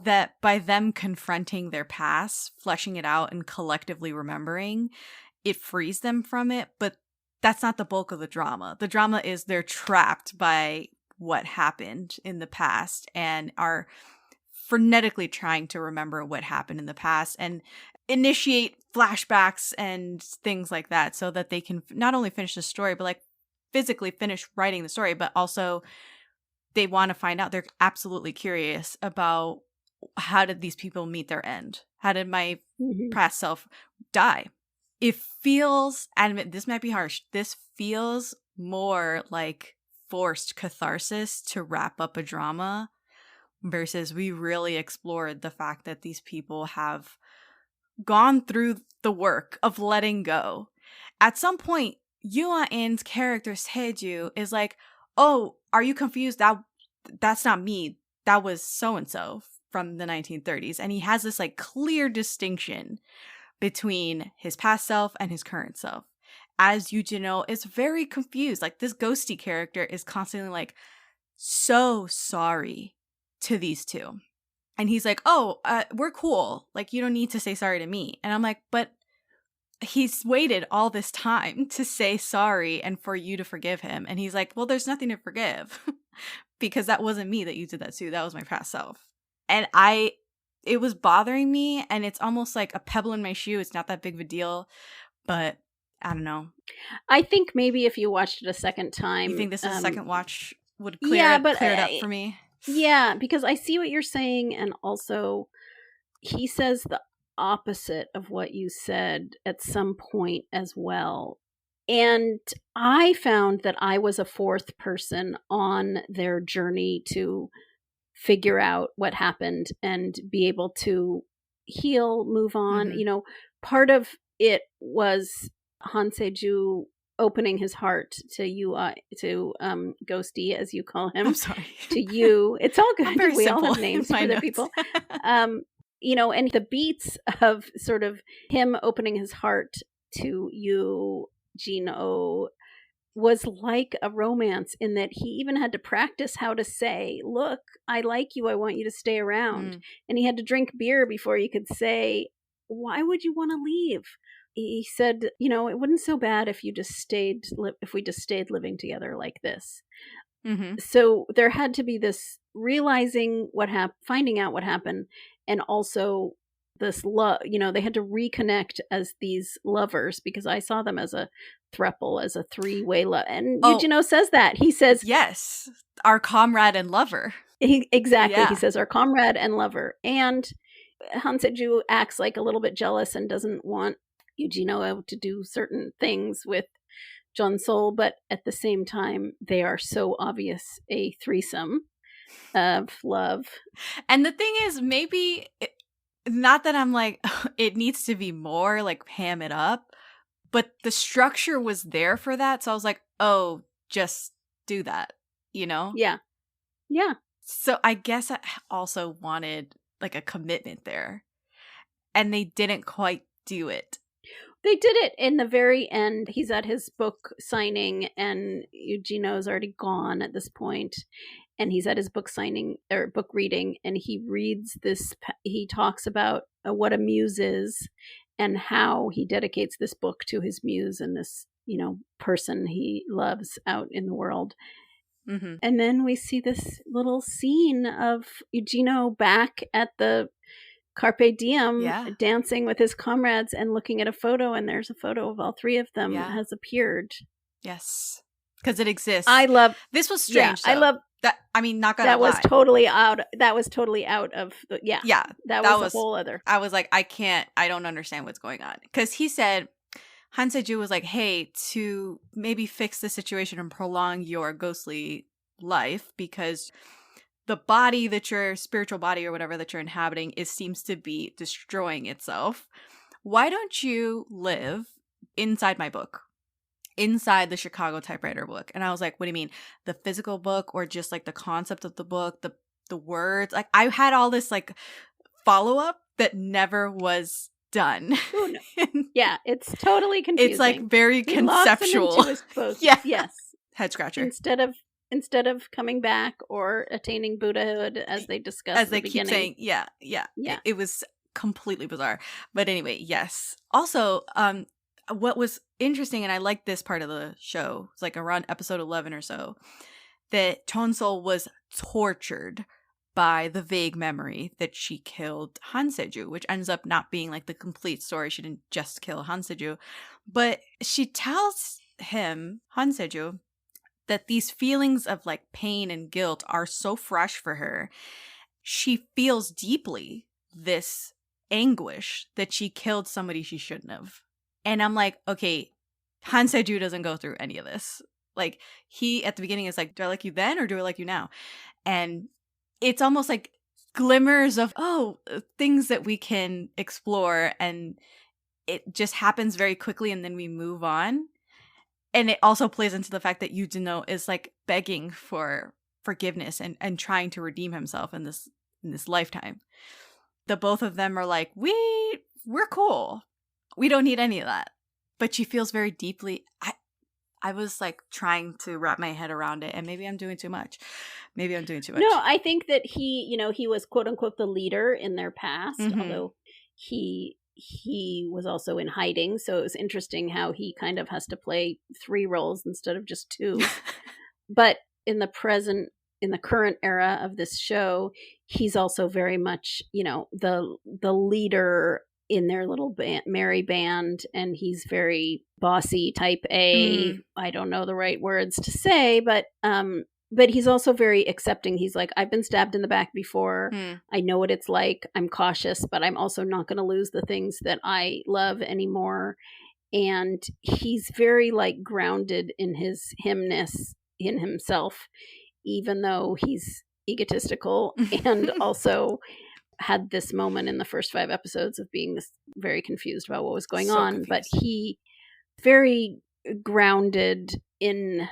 that by them confronting their past, fleshing it out, and collectively remembering, it frees them from it. But that's not the bulk of the drama. The drama is they're trapped by what happened in the past and are frenetically trying to remember what happened in the past and initiate flashbacks and things like that so that they can not only finish the story, but like physically finish writing the story, but also they want to find out. They're absolutely curious about how did these people meet their end? How did my past self die? It feels, and this might be harsh, this feels more like forced catharsis to wrap up a drama versus we really explored the fact that these people have gone through the work of letting go. At some point, Yoo Ah-in's character Se-joo is like, oh, are you confused? That's not me. That was so-and-so from the 1930s. And he has this like clear distinction between his past self and his current self. As Yoo-jin-oh is very confused. Like this ghosty character is constantly like, so sorry to these two. And he's like, oh, we're cool. Like, you don't need to say sorry to me. And I'm like, but he's waited all this time to say sorry and for you to forgive him. And he's like, well, there's nothing to forgive because that wasn't me that you did that to. That was my past self. And it was bothering me. And it's almost like a pebble in my shoe. It's not that big of a deal, but I don't know. I think maybe if you watched it a second time. You think this is a second watch would clear it up for me? Yeah, because I see what you're saying. And also he says the opposite of what you said at some point as well. And I found that I was a fourth person on their journey to figure out what happened and be able to heal, move on. Mm-hmm. You know, part of it was Han Se-joo opening his heart to you, to Ghosty, as you call him. I'm sorry. To you. It's all good. We all have names for the the people. You know, and the beats of sort of him opening his heart to you, Jin-oh, was like a romance in that he even had to practice how to say, look, I like you. I want you to stay around. And he had to drink beer before he could say, why would you want to leave? He said, you know, it wasn't so bad if you just stayed, if we just stayed living together like this. Mm-hmm. So there had to be this realizing what happened, finding out what happened, and also this love. You know, they had to reconnect as these lovers because I saw them as a throuple, as a three-way love. And Yoo-jin-oh says that. He says, yes, our comrade and lover. Exactly. Yeah. He says our comrade and lover. And Han Se-joo acts like a little bit jealous and doesn't want Yoo-jin-oh to do certain things with Jeon-sol, but at the same time, they are so obvious a threesome of love. And the thing is, maybe, not that I'm like, it needs to be more, like, ham it up, but the structure was there for that, so I was like, oh, just do that, you know? Yeah. Yeah. So I guess I also wanted, like, a commitment there, and they didn't quite do it. They did it in the very end. He's at his book signing, and Yoo-jin-oh's already gone at this point. And he's at his book signing or book reading, and he reads this. He talks about what a muse is, and how he dedicates this book to his muse and this, you know, person he loves out in the world. Mm-hmm. And then we see this little scene of Yoo-jin-oh back at the Carpe Diem, dancing with his comrades and looking at a photo, and there's a photo of all three of them that has appeared. Yes, because it exists. I love this. Was strange. Yeah, I love that. I mean, not gonna that was lie. totally out. That was totally out of the That was a whole other. I was like, I don't understand what's going on, because he said Han Se-joo was like, hey, to maybe fix the situation and prolong your ghostly life, because the body that your spiritual body or whatever that you're inhabiting seems to be destroying itself. Why don't you live inside my book, inside the Chicago Typewriter book? And I was like, what do you mean? The physical book, or just like the concept of the book, the words? Like, I had all this like follow-up that never was done. Oh, no. Yeah, it's totally confusing. It's like very He conceptual. locks him into his book. Yeah. Yes. Head scratcher. Instead of instead of coming back or attaining Buddhahood, as they discussed As at they the keep beginning. saying, yeah. It was completely bizarre. But anyway, yes. Also, what was interesting, and I liked this part of the show, it's like around episode 11 or so, that Chon-sol was tortured by the vague memory that she killed Han Se-joo, which ends up not being like the complete story. She didn't just kill Han Se-joo, but she tells him, Han Se-joo, that these feelings of like pain and guilt are so fresh for her. She feels deeply this anguish that she killed somebody she shouldn't have. And I'm like, okay, Han Se-joo doesn't go through any of this. Like, he at the beginning is like, do I like you then or do I like you now? And it's almost like glimmers of, things that we can explore, and it just happens very quickly and then we move on. And it also plays into the fact that Yoo Ah-in is like begging for forgiveness and trying to redeem himself in this lifetime. The both of them are like, we're cool. We don't need any of that. But she feels very deeply. I was like trying to wrap my head around it, and maybe I'm doing too much. No, I think that he was quote unquote the leader in their past, although he was also in hiding. So it was interesting how he kind of has to play 3 roles instead of just 2. But in the current era of this show, he's also very much, the leader in their little merry band, and he's very bossy, type A. I don't know the right words to say, but he's also very accepting. He's like, I've been stabbed in the back before. I know what it's like. I'm cautious, but I'm also not going to lose the things that I love anymore. And he's very like grounded in his himness in himself, even though he's egotistical and also had this moment in the first 5 episodes of being very confused about what was going on. Confused. But he very grounded in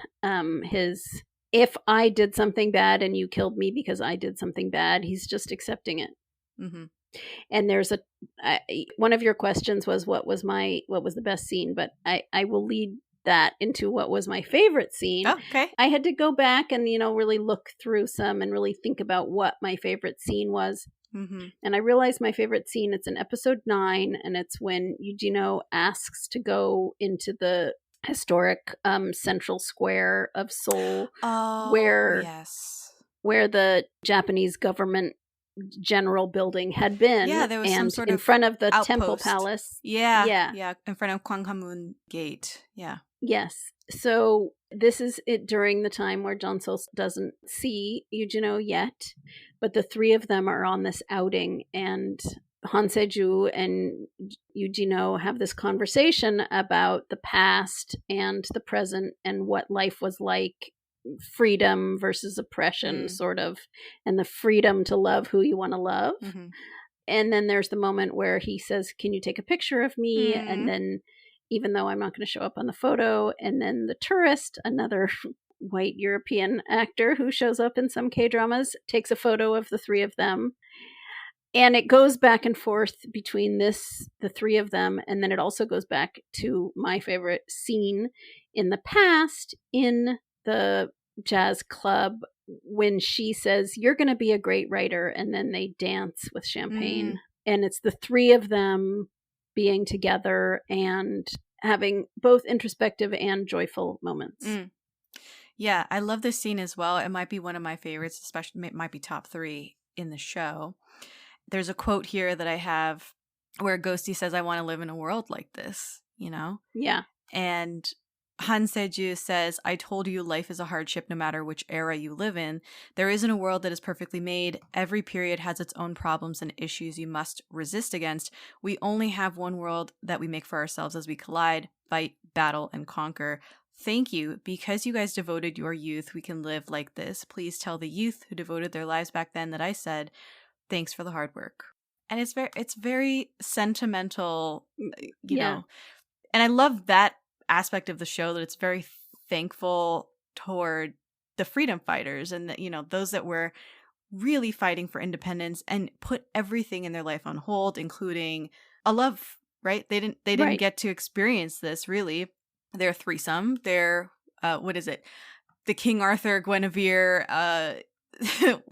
his, if I did something bad and you killed me because I did something bad, he's just accepting it. And there's one of your questions was what was the best scene, but I will lead that into what was my favorite scene. Okay. I had to go back and really look through some and really think about what my favorite scene was. And I realized my favorite scene, it's in episode 9, and it's when Yoo asks to go into the historic central square of Seoul, where the Japanese government general building had been. Yeah, there was some sort in of front of the outpost. temple palace. Yeah, in front of Gwanghwamun Gate. Yeah. Yes. So this is it during the time where Chon-sol doesn't see Yoo yet, but the 3 of them are on this outing, and Han Se-joo and Yoo have this conversation about the past and the present and what life was like, freedom versus oppression, sort of, and the freedom to love who you want to love. And then there's the moment where he says, can you take a picture of me? And then, even though I'm not going to show up on the photo, and then the tourist, another white European actor who shows up in some K-dramas, takes a photo of the 3 of them. And it goes back and forth between the 3 of them. And then it also goes back to my favorite scene in the past in the jazz club when she says, you're going to be a great writer. And then they dance with champagne. And it's the 3 of them being together and having both introspective and joyful moments. Yeah, I love this scene as well. It might be one of my favorites, especially it might be top 3 in the show. There's a quote here that I have where Ghosty says, I want to live in a world like this, Yeah. And Han Se-joo says, I told you life is a hardship no matter which era you live in. There isn't a world that is perfectly made. Every period has its own problems and issues you must resist against. We only have one world that we make for ourselves as we collide, fight, battle, and conquer. Thank you. Because you guys devoted your youth, we can live like this. Please tell the youth who devoted their lives back then that I said, thanks for the hard work. And it's very sentimental, you know. And I love that aspect of the show, that it's very thankful toward the freedom fighters and those that were really fighting for independence and put everything in their life on hold, including a love, right? They didn't get to experience this really. Their threesome, their what is it? the King Arthur, Guinevere,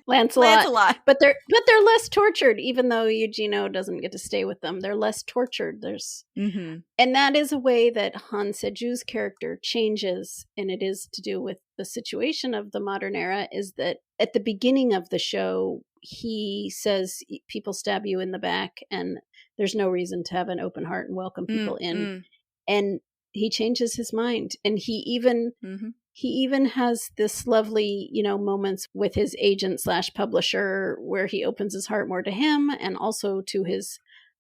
Lancelot. But they're less tortured, even though Eugenio doesn't get to stay with them. They're less tortured. And that is a way that Han Se-joo's character changes, and it is to do with the situation of the modern era, is that at the beginning of the show, he says people stab you in the back and there's no reason to have an open heart and welcome people in. And he changes his mind. And he even has this lovely, moments with his agent / publisher where he opens his heart more to him and also to his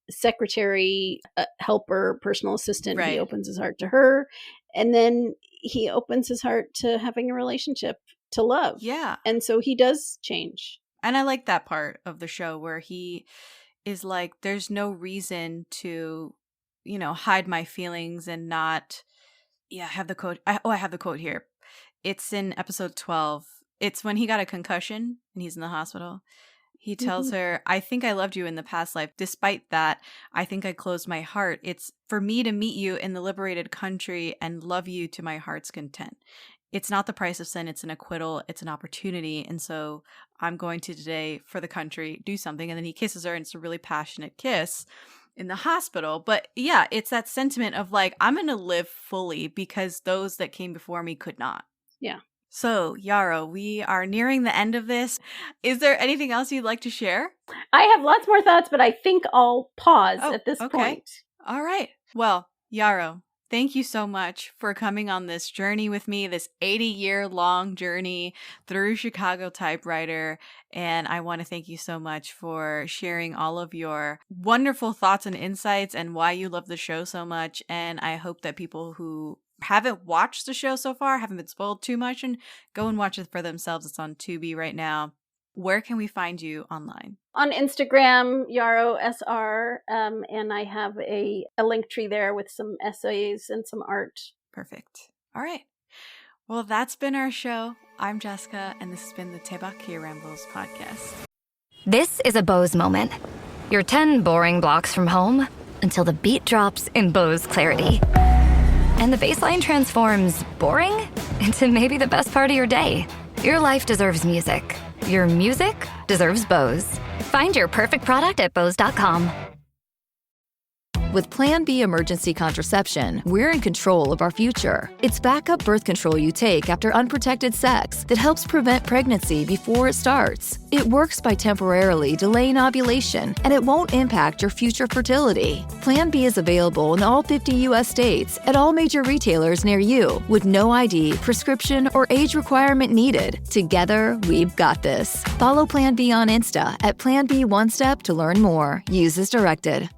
secretary, helper, personal assistant. Right. He opens his heart to her. And then he opens his heart to having a relationship, to love. Yeah. And so he does change. And I like that part of the show where he is like, there's no reason to, hide my feelings and not, I have the quote. I have the quote here. It's in episode 12. It's when he got a concussion and he's in the hospital. He tells her, I think I loved you in the past life. Despite that, I think I closed my heart. It's for me to meet you in the liberated country and love you to my heart's content. It's not the price of sin. It's an acquittal. It's an opportunity. And so I'm going to today for the country, do something. And then he kisses her and it's a really passionate kiss in the hospital. But yeah, it's that sentiment of like, I'm going to live fully because those that came before me could not. Yeah. So, Yarrow, we are nearing the end of this. Is there anything else you'd like to share? I have lots more thoughts, but I think I'll pause at this point. All right. Well, Yarrow, thank you so much for coming on this journey with me, this 80-year-long journey through Chicago Typewriter. And I want to thank you so much for sharing all of your wonderful thoughts and insights and why you love the show so much. And I hope that people who haven't watched the show so far, haven't been spoiled too much, and go and watch it for themselves. It's on Tubi right now. Where can we find you online? On Instagram, Yarrow SR, and I have a link tree there with some essays and some art. Perfect. All right. Well, that's been our show. I'm Jessica, and this has been the Daebak K-Rambles Podcast. This is a Bose moment. You're 10 boring blocks from home until the beat drops in Bose clarity. And the bass line transforms boring into maybe the best part of your day. Your life deserves music. Your music deserves Bose. Find your perfect product at Bose.com. With Plan B emergency contraception, we're in control of our future. It's backup birth control you take after unprotected sex that helps prevent pregnancy before it starts. It works by temporarily delaying ovulation, and it won't impact your future fertility. Plan B is available in all 50 U.S. states at all major retailers near you, with no ID, prescription, or age requirement needed. Together, we've got this. Follow Plan B on Insta at Plan B One Step to learn more. Use as directed.